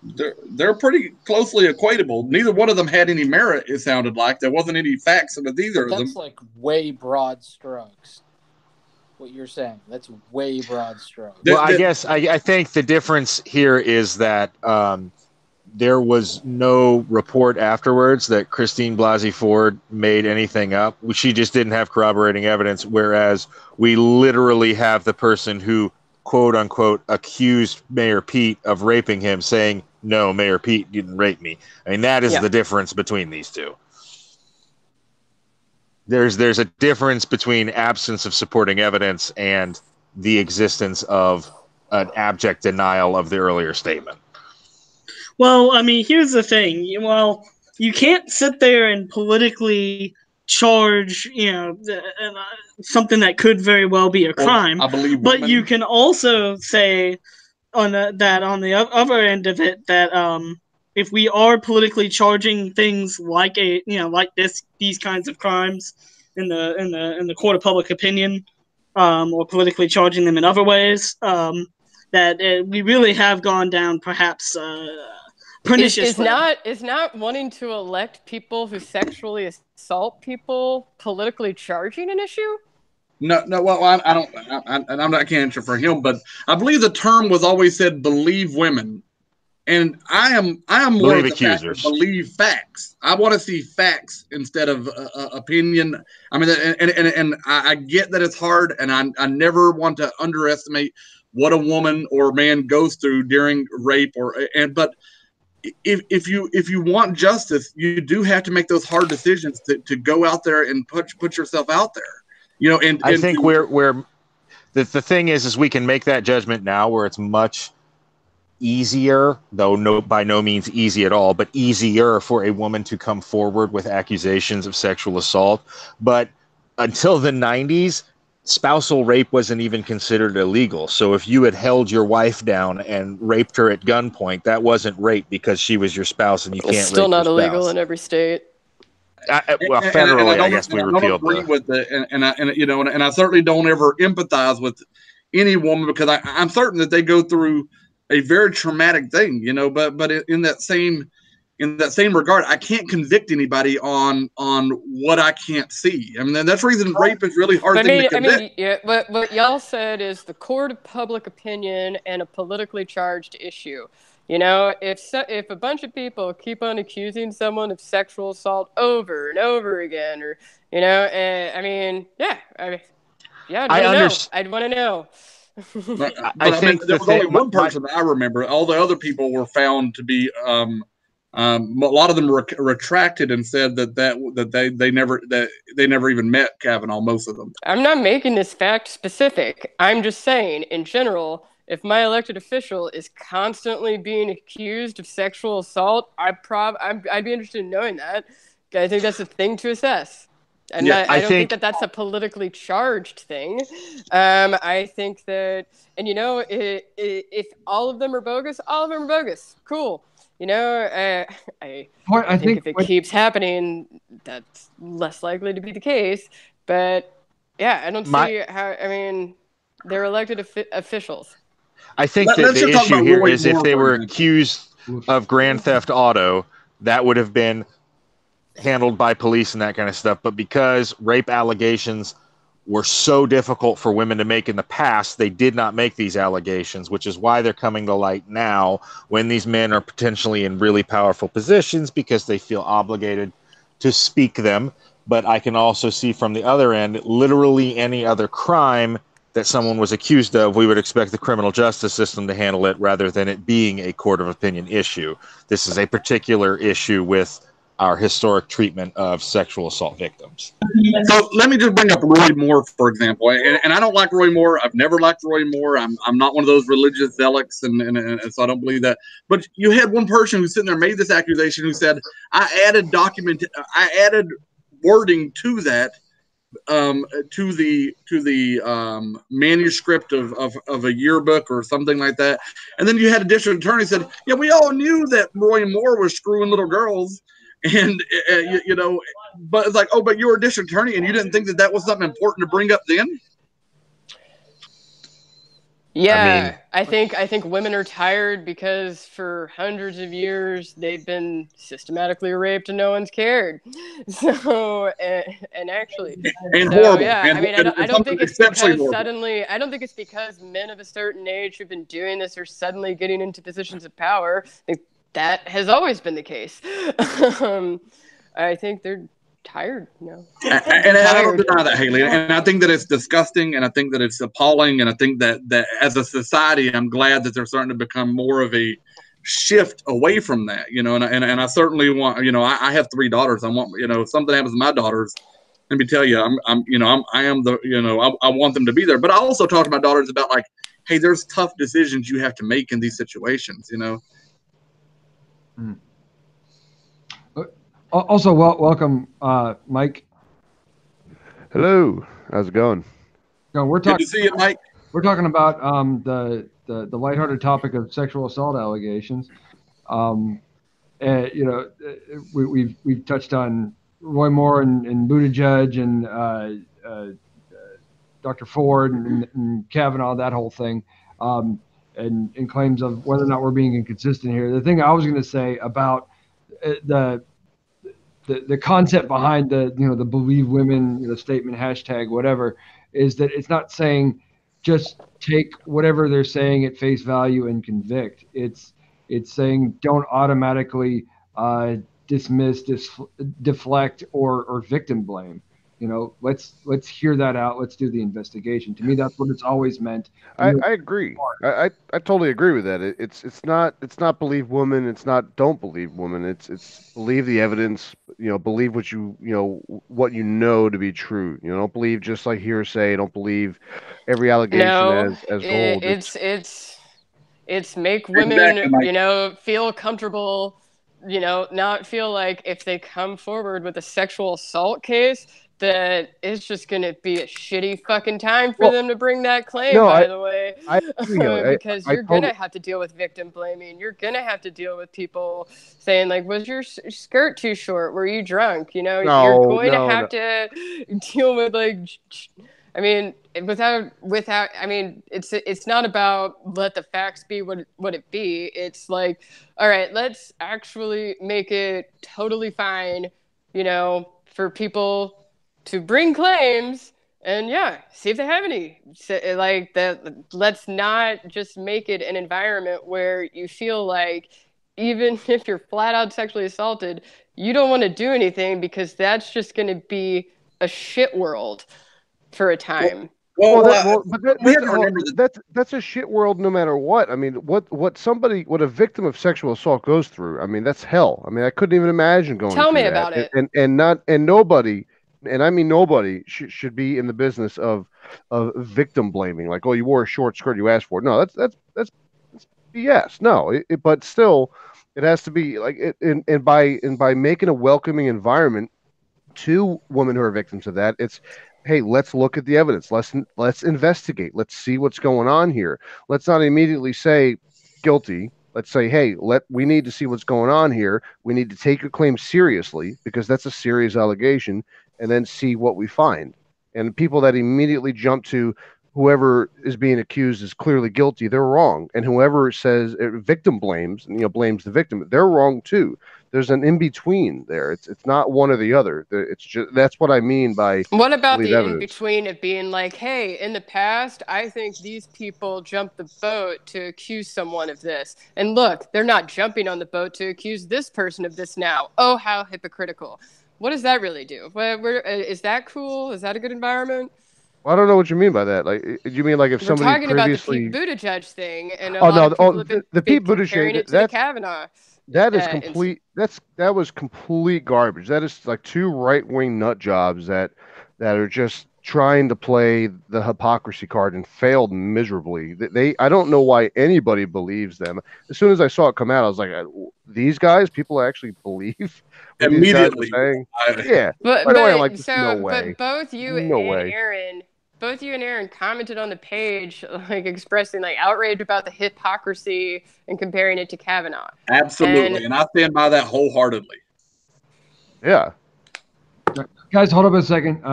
They're pretty closely equatable. Neither one of them had any merit, it sounded like. There wasn't any facts with either of them. That's like way broad strokes. What you're saying. That's way broad strokes. Well, I think the difference here is that there was no report afterwards that Christine Blasey Ford made anything up. She just didn't have corroborating evidence, whereas we literally have the person who, quote unquote, accused Mayor Pete of raping him saying, no, Mayor Pete didn't rape me. I mean, that is the difference between these two. There's a difference between absence of supporting evidence and the existence of an abject denial of the earlier statement. Well, I mean, here's the thing. Well, you can't sit there and politically charge, something that could very well be a crime. I believe but you can also say on the other end of it that if we are politically charging things like these kinds of crimes in the court of public opinion, or politically charging them in other ways, that we really have gone down perhaps pernicious. Is not wanting to elect people who sexually assault people politically charging an issue? No. Well, I don't. I'm not can't answer for him, but I believe the term was always said "believe women," and I am more of the accusers. Believe facts. I want to see facts instead of opinion. I mean, and I get that it's hard, and I never want to underestimate what a woman or man goes through during rape but. If you want justice, you do have to make those hard decisions to go out there and put yourself out there. And I think the thing is we can make that judgment now, where it's much easier, though by no means easy at all, but easier for a woman to come forward with accusations of sexual assault. But until the 90s, spousal rape wasn't even considered illegal. So if you had held your wife down and raped her at gunpoint, that wasn't rape because she was your spouse, and you can't. It's still not illegal in every state. Federally, I guess we repealed agree with it, and I certainly don't ever empathize with any woman because I'm certain that they go through a very traumatic thing, But in that same regard, I can't convict anybody on what I can't see. I mean, that's the reason rape is really hard thing to convict. But what y'all said is the court of public opinion and a politically charged issue. If a bunch of people keep on accusing someone of sexual assault over and over again, or I'd want to know. I think there was only one person that I remember. All the other people were found to be. A lot of them retracted and said that they never even met Kavanaugh. Most of them. I'm not making this fact specific. I'm just saying, in general, if my elected official is constantly being accused of sexual assault, I'd be interested in knowing that. I think that's a thing to assess. And Yeah, I don't think that that's a politically charged thing. I think that, and if all of them are bogus, all of them are bogus. Cool. I think if it keeps happening, that's less likely to be the case. But yeah, I don't see how. I mean, they're elected officials. I think that the issue here is if they were accused of grand theft auto, that would have been handled by police and that kind of stuff. But because rape allegations were so difficult for women to make in the past, they did not make these allegations, which is why they're coming to light now when these men are potentially in really powerful positions because they feel obligated to speak them. But I can also see from the other end, literally any other crime that someone was accused of, we would expect the criminal justice system to handle it rather than it being a court of opinion issue. This is a particular issue with our historic treatment of sexual assault victims. So let me just bring up Roy Moore, for example. And I don't like Roy Moore. I've never liked Roy Moore. I'm not one of those religious zealots, and so I don't believe that. But you had one person who's sitting there made this accusation who said, I added wording to that, to the manuscript of a yearbook or something like that. And then you had a district attorney said, yeah, we all knew that Roy Moore was screwing little girls. And, but it's like, oh, but you were a district attorney and you didn't think that was something important to bring up then? Yeah, I think women are tired because for hundreds of years they've been systematically raped and no one's cared. So and actually, and horrible. Yeah, and, I don't think it's because suddenly. I don't think it's because men of a certain age who've been doing this are suddenly getting into positions of power. That has always been the case. I think they're tired now. And I don't deny that, Haley. And I think that it's disgusting, and I think that it's appalling, and I think that as a society, I'm glad that they're starting to become more of a shift away from that. And I certainly want. I have 3 daughters. I want. If something happens to my daughters, let me tell you, I want them to be there. But I also talk to my daughters about like, hey, there's tough decisions you have to make in these situations. Also, welcome, Mike. Hello. How's it going? We're talking. Good to see you, Mike. We're talking about the lighthearted topic of sexual assault allegations. We've touched on Roy Moore and Buttigieg and Dr. Ford and Kavanaugh, that whole thing, and claims of whether or not we're being inconsistent here. The thing I was going to say about the concept behind the believe women statement, hashtag whatever, is that it's not saying just take whatever they're saying at face value and convict. It's saying don't automatically dismiss, deflect, or victim blame. Let's hear that out. Let's do the investigation. To me, that's what it's always meant. I agree. I totally agree with that. It's not believe woman. It's not don't believe woman. It's believe the evidence. Believe what you know to be true. Don't believe just like hearsay. Don't believe every allegation as gold. It's make women feel comfortable. Not feel like if they come forward with a sexual assault case, that it's just going to be a shitty fucking time for them to bring that claim, by the way. Because you're going to have to deal with victim blaming. You're going to have to deal with people saying, like, was your skirt too short? Were you drunk? You're going to have to deal with, like, I mean, it's not about let the facts be what it be. It's like, all right, let's actually make it totally fine, for people to bring claims and see if they have any. Like that. Let's not just make it an environment where you feel like even if you're flat out sexually assaulted, you don't want to do anything because that's just going to be a shit world for a time. That's a shit world no matter what. I mean, what a victim of sexual assault goes through. I mean, that's hell. I mean, I couldn't even imagine going. Tell me about it. And nobody And I mean, nobody should be in the business of victim blaming. Like, oh, you wore a short skirt, you asked for it. No, that's BS. No, but still, it has to be like it, and by making a welcoming environment to women who are victims of that, it's, hey, let's look at the evidence. Let's investigate. Let's see what's going on here. Let's not immediately say guilty. Let's say, hey, we need to see what's going on here. We need to take your claim seriously because that's a serious allegation, and then see what we find. And people that immediately jump to whoever is being accused is clearly guilty, they're wrong. And whoever says victim blames, blames the victim, they're wrong too. There's an in between there. It's not one or the other. It's just, that's what I mean by what about the evidence. in between of being like, hey, in the past, I think these people jumped the boat to accuse someone of this, and look, they're not jumping on the boat to accuse this person of this now. Oh, how hypocritical! What does that really do? Is that cool? Is that a good environment? Well, I don't know what you mean by that. Like, you mean like if We're somebody talking previously... about the Pete Buttigieg thing, and a lot of people have been Pete comparing Buttigieg, it to the Kavanaugh. That is complete. That was complete garbage. That is like two right-wing nut jobs that are just trying to play the hypocrisy card and failed miserably. I don't know why anybody believes them. As soon as I saw it come out, I was like, these guys, people actually believe what immediately. These guys are saying? Yeah. But right away, I'm like, no way. But both you and Aaron commented on the page, like expressing like outrage about the hypocrisy and comparing it to Kavanaugh. Absolutely, and I stand by that wholeheartedly. Yeah. Guys, hold up a second.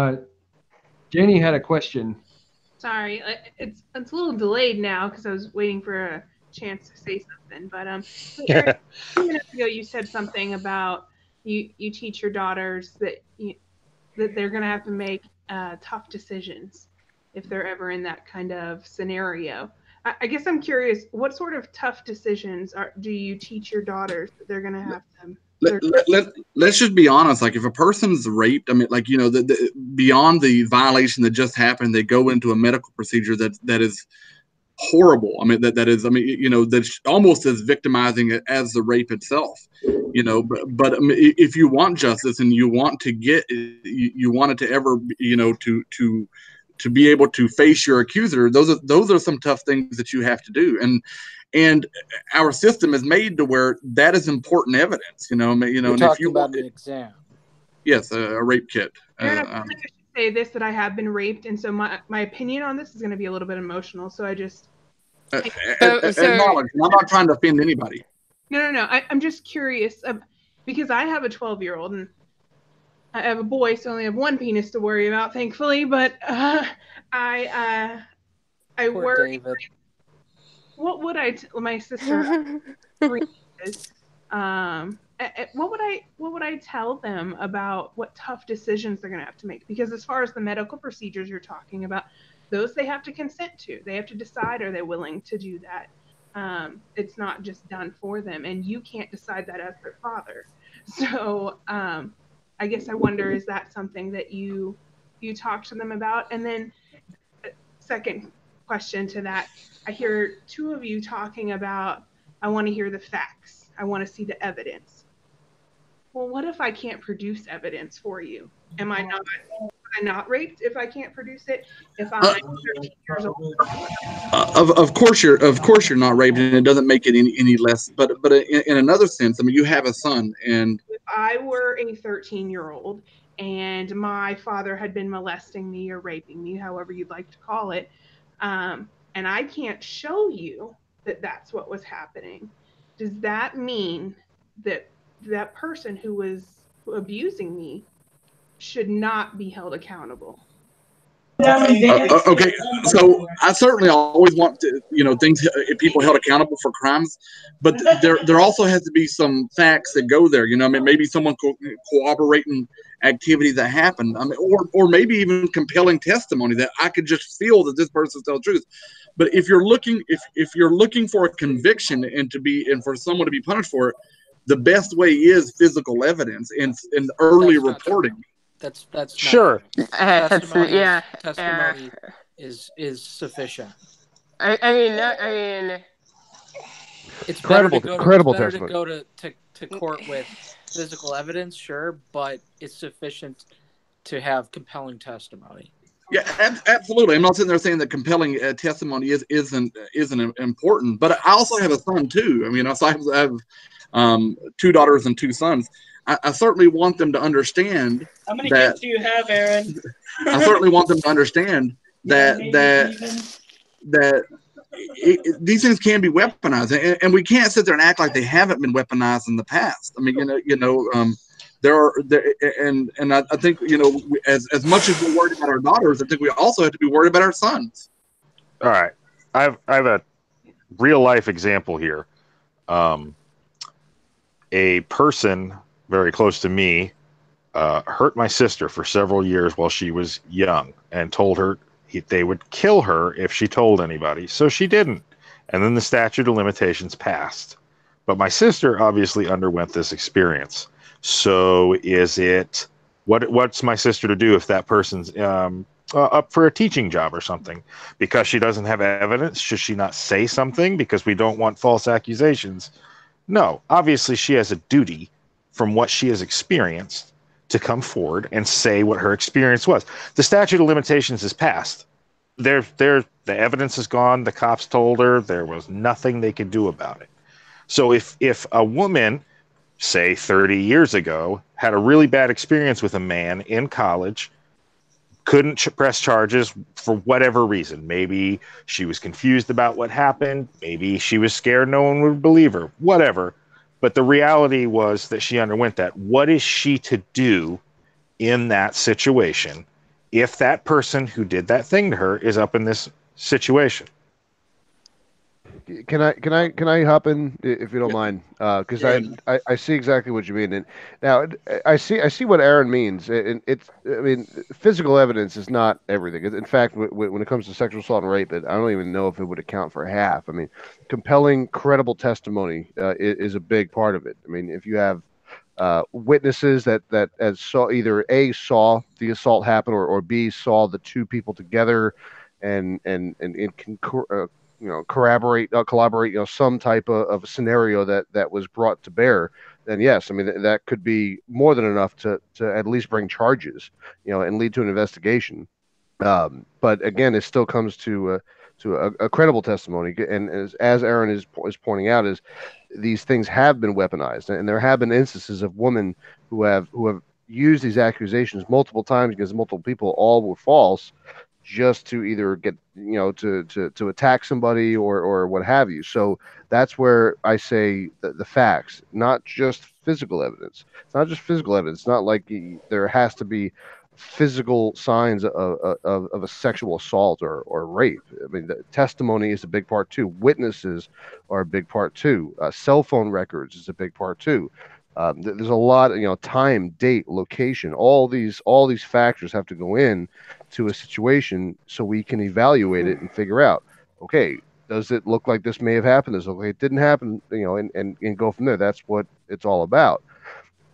Janie had a question. Sorry, it's a little delayed now because I was waiting for a chance to say something. But Aaron, a few minutes ago you said something about you teach your daughters that they're going to have to make tough decisions if they're ever in that kind of scenario. I guess I'm curious, what sort of tough decisions do you teach your daughters that they're going to have to? Let's just be honest. Like, if a person's raped, I mean, like, beyond the violation that just happened, they go into a medical procedure that is horrible. I mean, that's almost as victimizing as the rape itself. But if you want justice and you want to you want it to ever, to be able to face your accuser, those are some tough things that you have to do. And our system is made to where that is important evidence. You're talking about an exam. Yes, a rape kit. I should say this, that I have been raped, and so my opinion on this is going to be a little bit emotional. So I just acknowledge. I'm not trying to offend anybody. No. I'm just curious because I have a 12-year-old and I have a boy, so I only have one penis to worry about, thankfully. But I worry. David. What would my sister? What would I tell them about what tough decisions they're going to have to make? Because as far as the medical procedures you're talking about, those they have to consent to. They have to decide, are they willing to do that? It's not just done for them, and you can't decide that as their father. So I guess I wonder, is that something that you talk to them about? And then second question to that, I hear two of you talking about, I want to hear the facts. I want to see the evidence. Well, what if I can't produce evidence for you? Am I not raped if I can't produce it? If I'm 13 years old? Of course you're not raped, and it doesn't make it any less. But in another sense, I mean, you have a son, and if I were a 13-year-old and my father had been molesting me or raping me, however you'd like to call it, and I can't show you that that's what was happening, does that mean that that person who was abusing me should not be held accountable? Okay, so I certainly always want to, people held accountable for crimes, but there also has to be some facts that go there. I mean, maybe someone cooperating activity that happened. I mean, or maybe even compelling testimony that I could just feel that this person's telling the truth. But if you're looking for a conviction and for someone to be punished for it, the best way is physical evidence and early reporting. That's sure. Testimony is sufficient. I mean, it's credible better testimony. to go to court with physical evidence, sure, but it's sufficient to have compelling testimony. Yeah, absolutely. I'm not sitting there saying that compelling testimony isn't important, but I also have a son too. I mean, I have 2 daughters and 2 sons. I certainly want them to understand. How many kids do you have, Aaron? I certainly want them to understand that these things can be weaponized, and we can't sit there and act like they haven't been weaponized in the past. I mean, I think, as much as we're worried about our daughters, I think we also have to be worried about our sons. All right, I have a real life example here. A person very close to me hurt my sister for several years while she was young, and told her they would kill her if she told anybody. So she didn't, and then the statute of limitations passed. But my sister obviously underwent this experience. So is it what's my sister to do if that person's up for a teaching job or something? Because she doesn't have evidence, should she not say something because we don't want false accusations? No, obviously she has a duty from what she has experienced to come forward and say what her experience was. The statute of limitations is passed. The evidence is gone. The cops told her there was nothing they could do about it. So if a woman, say 30 years ago, had a really bad experience with a man in college, couldn't press charges for whatever reason. Maybe she was confused about what happened. Maybe she was scared no one would believe her. Whatever. But the reality was that she underwent that. What is she to do in that situation if that person who did that thing to her is up in this situation? Can I hop in if you don't mind? Because I see exactly what you mean. And now I see what Aaron means. And physical evidence is not everything. In fact, when it comes to sexual assault and rape, I don't even know if it would account for half. I mean, compelling, credible testimony is a big part of it. I mean, if you have witnesses that either A, saw the assault happen, or B, saw the 2 people together and can collaborate, some type of a scenario that was brought to bear, then yes, I mean, that could be more than enough to at least bring charges, and lead to an investigation. But again, it still comes to a credible testimony. And as Aaron is pointing out, is these things have been weaponized, and there have been instances of women who have used these accusations multiple times against multiple people, all were false, just to either get, to attack somebody or what have you. So that's where I say the facts, not just physical evidence. It's not just physical evidence. It's not like there has to be physical signs of a sexual assault or rape. I mean, the testimony is a big part too. Witnesses are a big part too. Cell phone records is a big part too. There's a lot, time, date, location, all these factors have to go in to a situation so we can evaluate it and figure out, okay, does it look like this may have happened? Does it look like it didn't happen? And go from there. That's what it's all about.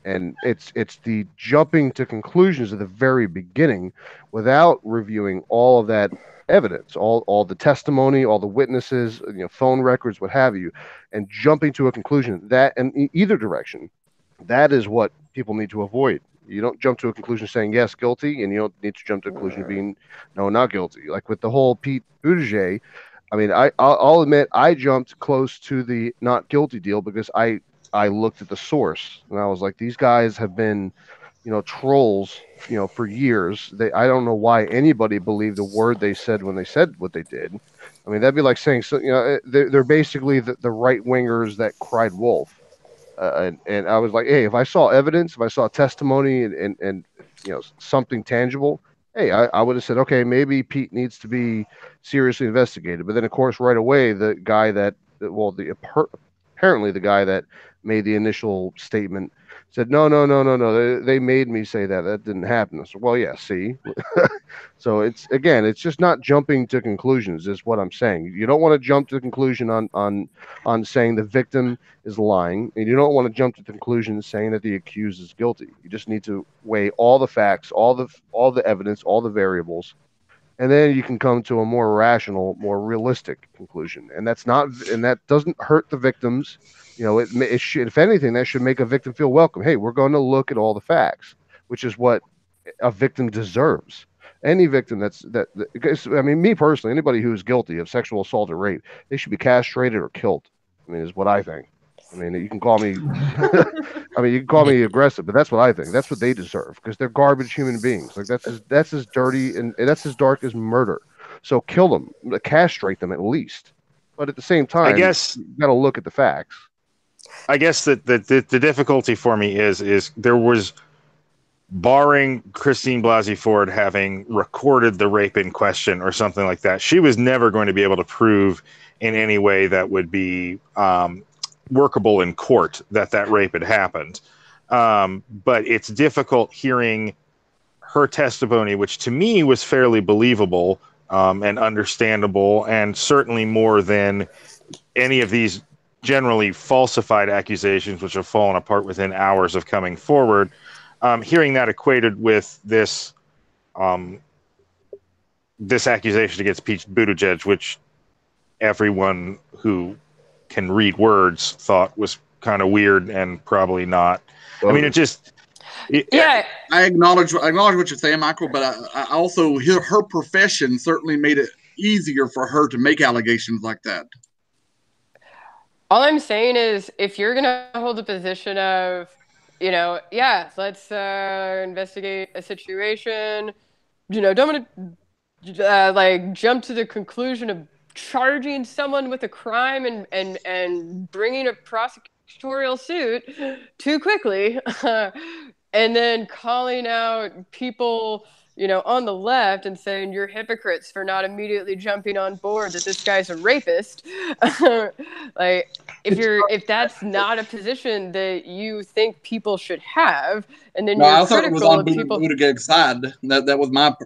And it's the jumping to conclusions at the very beginning without reviewing all of that evidence, all the testimony, all the witnesses, phone records, what have you, and jumping to a conclusion that in either direction. That is what people need to avoid. You don't jump to a conclusion saying yes, guilty, and you don't need to jump to a conclusion being no, not guilty. Like with the whole Pete Buttigieg, I mean, I'll admit I jumped close to the not guilty deal because I looked at the source and I was like, these guys have been, trolls, for years. I don't know why anybody believed a word they said when they said what they did. I mean, that'd be like saying, so, they're basically the right wingers that cried wolf. And I was like, hey, if I saw evidence, if I saw testimony and something tangible, hey, I would have said, okay, maybe Pete needs to be seriously investigated. But then, of course, right away, the guy apparently the guy that made the initial statement said, no, they made me say that. That didn't happen. I said, well, yeah, see. So it's just not jumping to conclusions is what I'm saying. You don't want to jump to the conclusion on saying the victim is lying, and you don't want to jump to the conclusion saying that the accused is guilty. You just need to weigh all the facts, all the evidence, all the variables, and then you can come to a more rational, more realistic conclusion. And that doesn't hurt the victims. It should, if anything, that should make a victim feel welcome. Hey, we're going to look at all the facts, which is what a victim deserves. Any victim I mean, me personally, anybody who's guilty of sexual assault or rape, they should be castrated or killed. I mean, is what I think. I mean, you can call me, I mean, you can call me aggressive, but that's what I think. That's what they deserve because they're garbage human beings. Like that's as dirty and that's as dark as murder. So kill them, castrate them at least. But at the same time, you got to look at the facts. I guess that the difficulty for me is there was, barring Christine Blasey Ford having recorded the rape in question or something like that, she was never going to be able to prove in any way that would be workable in court that rape had happened. But it's difficult hearing her testimony, which to me was fairly believable and understandable, and certainly more than any of these generally falsified accusations, which have fallen apart within hours of coming forward. Hearing that equated with this this accusation against Pete Buttigieg, which everyone who can read words thought was kind of weird and probably not. I mean, I acknowledge what you're saying, Michael, but I also her profession certainly made it easier for her to make allegations like that. All I'm saying is, if you're gonna hold a position of, let's investigate a situation, don't want to jump to the conclusion of charging someone with a crime and bringing a prosecutorial suit too quickly, and then calling out people, on the left and saying you're hypocrites for not immediately jumping on board that this guy's a rapist. If that's not a position that you think people should have, and then I thought it was on Buttigieg's side. That was my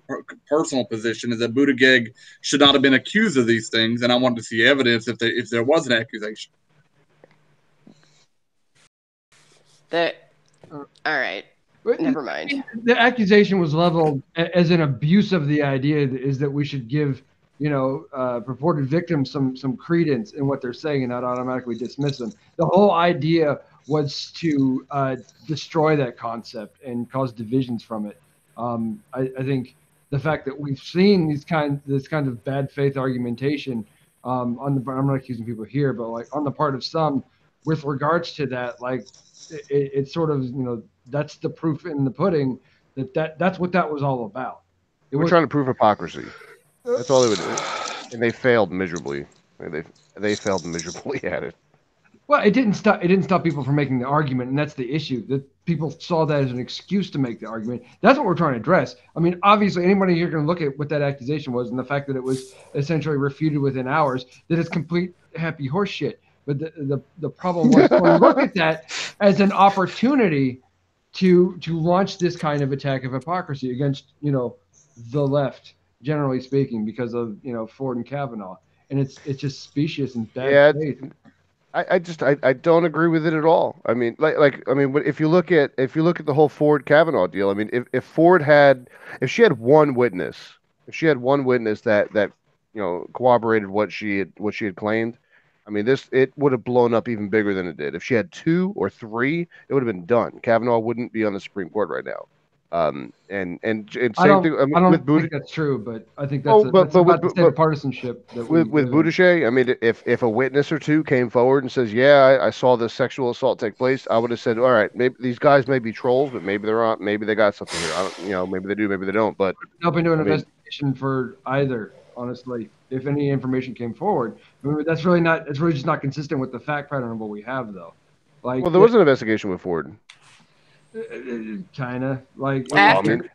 personal position, is that Buttigieg should not have been accused of these things, and I wanted to see evidence if there was an accusation. All right. Never mind. The accusation was leveled as an abuse of the idea is that we should give, purported victims some credence in what they're saying and not automatically dismiss them. The whole idea was to destroy that concept and cause divisions from it. I think the fact that we've seen this kind of bad faith argumentation I'm not accusing people here, but like on the part of some with regards to that, like it's sort of, that's the proof in the pudding that's what that was all about. We're trying to prove hypocrisy. That's all they would do, and they failed miserably. They failed miserably at it. Well, it didn't stop people from making the argument, and that's the issue. That people saw that as an excuse to make the argument. That's what we're trying to address. I mean, obviously, anybody here can look at what that accusation was and the fact that it was essentially refuted within hours. That it's complete happy horse shit. But the problem was when you look at that as an opportunity to launch this kind of attack of hypocrisy against, the left, generally speaking, because of, Ford and Kavanaugh. And it's just specious and bad faith. I don't agree with it at all. I mean, if you look at the whole Ford Kavanaugh deal, I mean, if she had one witness that corroborated what she had claimed, I mean, it would have blown up even bigger than it did. If she had 2 or 3, it would have been done. Kavanaugh wouldn't be on the Supreme Court right now. And same thing. I don't think that's true, but I think that's about the state of partisanship. With Buttigieg, I mean, if a witness or 2 came forward and says, "Yeah, I saw this sexual assault take place," I would have said, "All right, maybe these guys may be trolls, but maybe they're not. Maybe they got something here. Maybe they do, maybe they don't." But open to an investigation for either. Honestly, if any information came forward, I mean, it's really just not consistent with the fact pattern of what we have, though. Like, well, there was an investigation with Ford. Kind of like after.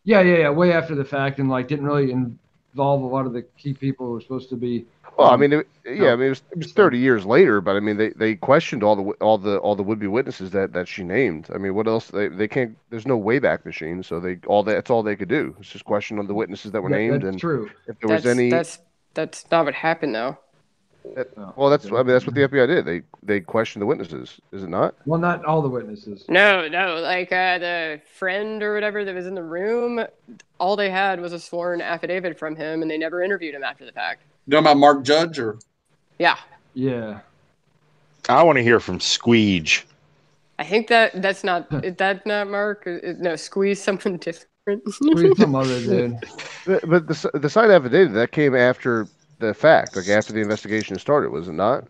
Yeah, way after the fact, and like didn't really involve a lot of the key people who were supposed to be. Well, I mean, it was 30 years later, but I mean, they questioned all the would-be witnesses that she named. I mean, what else? They can't. There's no Wayback Machine, so that's all they could do. It's just question on the witnesses that were named. That's true. If there was any, that's not what happened though. Well, that's what the FBI did. They questioned the witnesses. Is it not? Well, not all the witnesses. No. Like the friend or whatever that was in the room, all they had was a sworn affidavit from him, and they never interviewed him after the fact. You know about Mark Judge or? Yeah. Yeah. I want to hear from Squeege. I think that's not Mark. No, squeeze someone different. Squeeze some other dude. But the signed affidavit that came after the fact, like after the investigation started, was it not?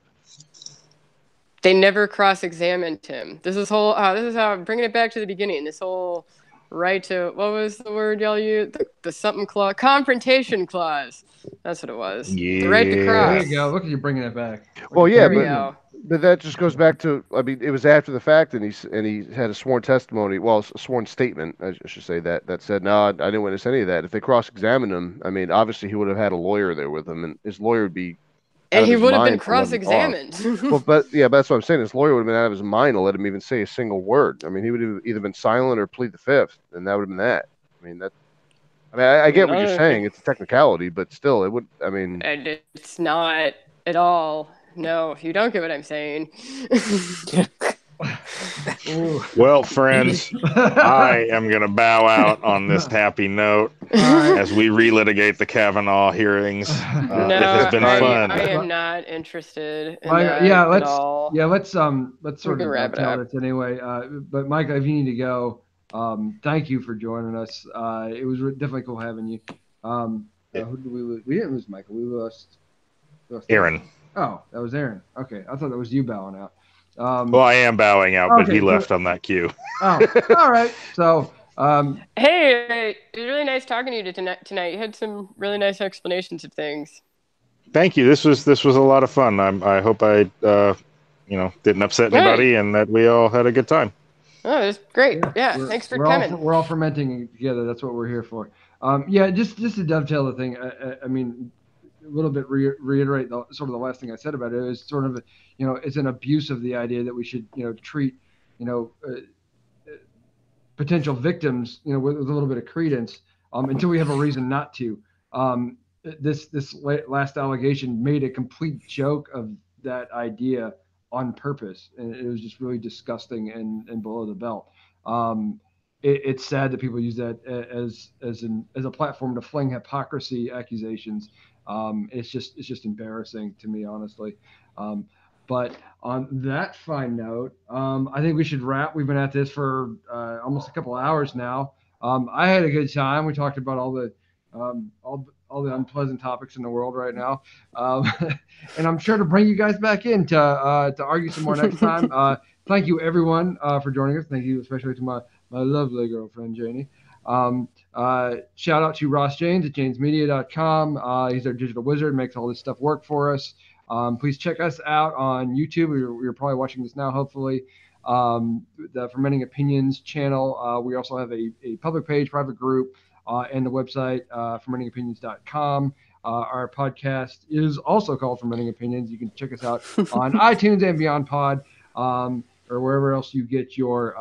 They never cross-examined him. This is how I'm bringing it back to the beginning. This whole right to, what was the word y'all used? The something clause, confrontation clause. That's what it was. Yeah. The right to cross. There you go. Look at you bringing it back. Well, yeah, There we go. but that just goes back to, I mean, it was after the fact, and he had a sworn testimony, well, a sworn statement, I should say, that said, no, I didn't witness any of that. If they cross-examined him, I mean, obviously he would have had a lawyer there with him, and his lawyer would be And he would have been cross-examined. Well, but that's what I'm saying. His lawyer would have been out of his mind to let him even say a single word. I mean, he would have either been silent or plead the fifth, and that would have been that. I mean, I get what you're saying. It's a technicality, but still, it would. I mean, and it's not at all. No, you don't get what I'm saying. Well, friends, I am going to bow out on this happy note as we relitigate the Kavanaugh hearings. It has been fun. I am not interested in let's all. let's sort of wrap it tell up. this anyway. But Micah, if you need to go, thank you for joining us. It was definitely cool having you. Who did we lose? We didn't lose Michael. We lost Aaron. Oh, that was Aaron. Okay, I thought that was you bowing out. Well, I am bowing out, but he left on that cue. Oh, all right. So, hey, it was really nice talking to you tonight. You had some really nice explanations of things. Thank you. This was a lot of fun. I hope I didn't upset anybody, and that we all had a good time. Oh, it was great. Yeah, thanks for coming. We're all fermenting together. That's what we're here for. Just to dovetail the thing. I mean, a little bit reiterate the last thing I said about it is sort of, it's an abuse of the idea that we should, treat, potential victims, with a little bit of credence, until we have a reason not to. This last allegation made a complete joke of that idea on purpose, and it was just really disgusting and below the belt. It's sad that people use that as a platform to fling hypocrisy accusations. It's just embarrassing to me, honestly. But on that fine note, I think we should wrap. We've been at this for almost a couple of hours now. I had a good time. We talked about all the unpleasant topics in the world right now, and I'm sure to bring you guys back in to argue some more next time. Thank you, everyone, for joining us. Thank you especially to my lovely girlfriend, Janie. Shout out to Ross James at janesmedia.com. He's our digital wizard, makes all this stuff work for us. Please check us out on YouTube. You're probably watching this now, hopefully. The Fermenting Opinions channel. We also have a public page, private group, and the website, fermentingopinions.com. Our podcast is also called Fermenting Opinions. You can check us out on iTunes and Beyond Pod, or wherever else you get your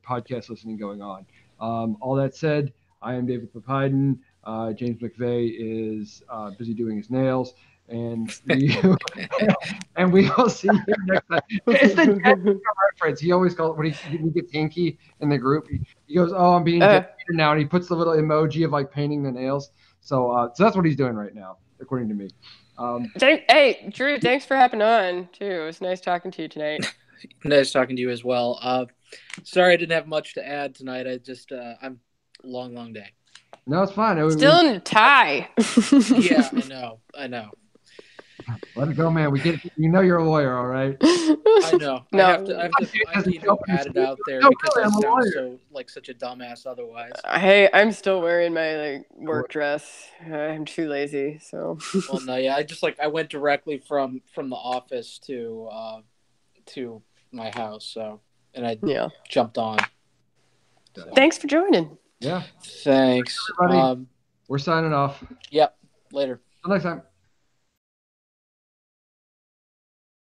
podcast listening going on. All that said, I am David Papiden. James McVey is busy doing his nails, and we will see you next time. It's the reference. He always calls it when he gets hinky in the group. He goes, "Oh, I'm being dedicated now," and he puts the little emoji of like painting the nails. So that's what he's doing right now, according to me. Hey, Drew, thanks for hopping on too. It was nice talking to you tonight. Nice talking to you as well. Sorry I didn't have much to add tonight. I'm long day. No, it's fine. Still in a tie. Yeah, I know. Let it go, man. We get it. You're a lawyer, all right? I know. No. I have to add it out there because I sound such a dumbass otherwise. Hey, I'm still wearing my work dress. I'm too lazy, so. Well, no, yeah. I went directly from the office to my house, so I jumped on. So. Thanks for joining. Yeah. Thanks. Everybody, we're signing off. Yep. Later. Till next time.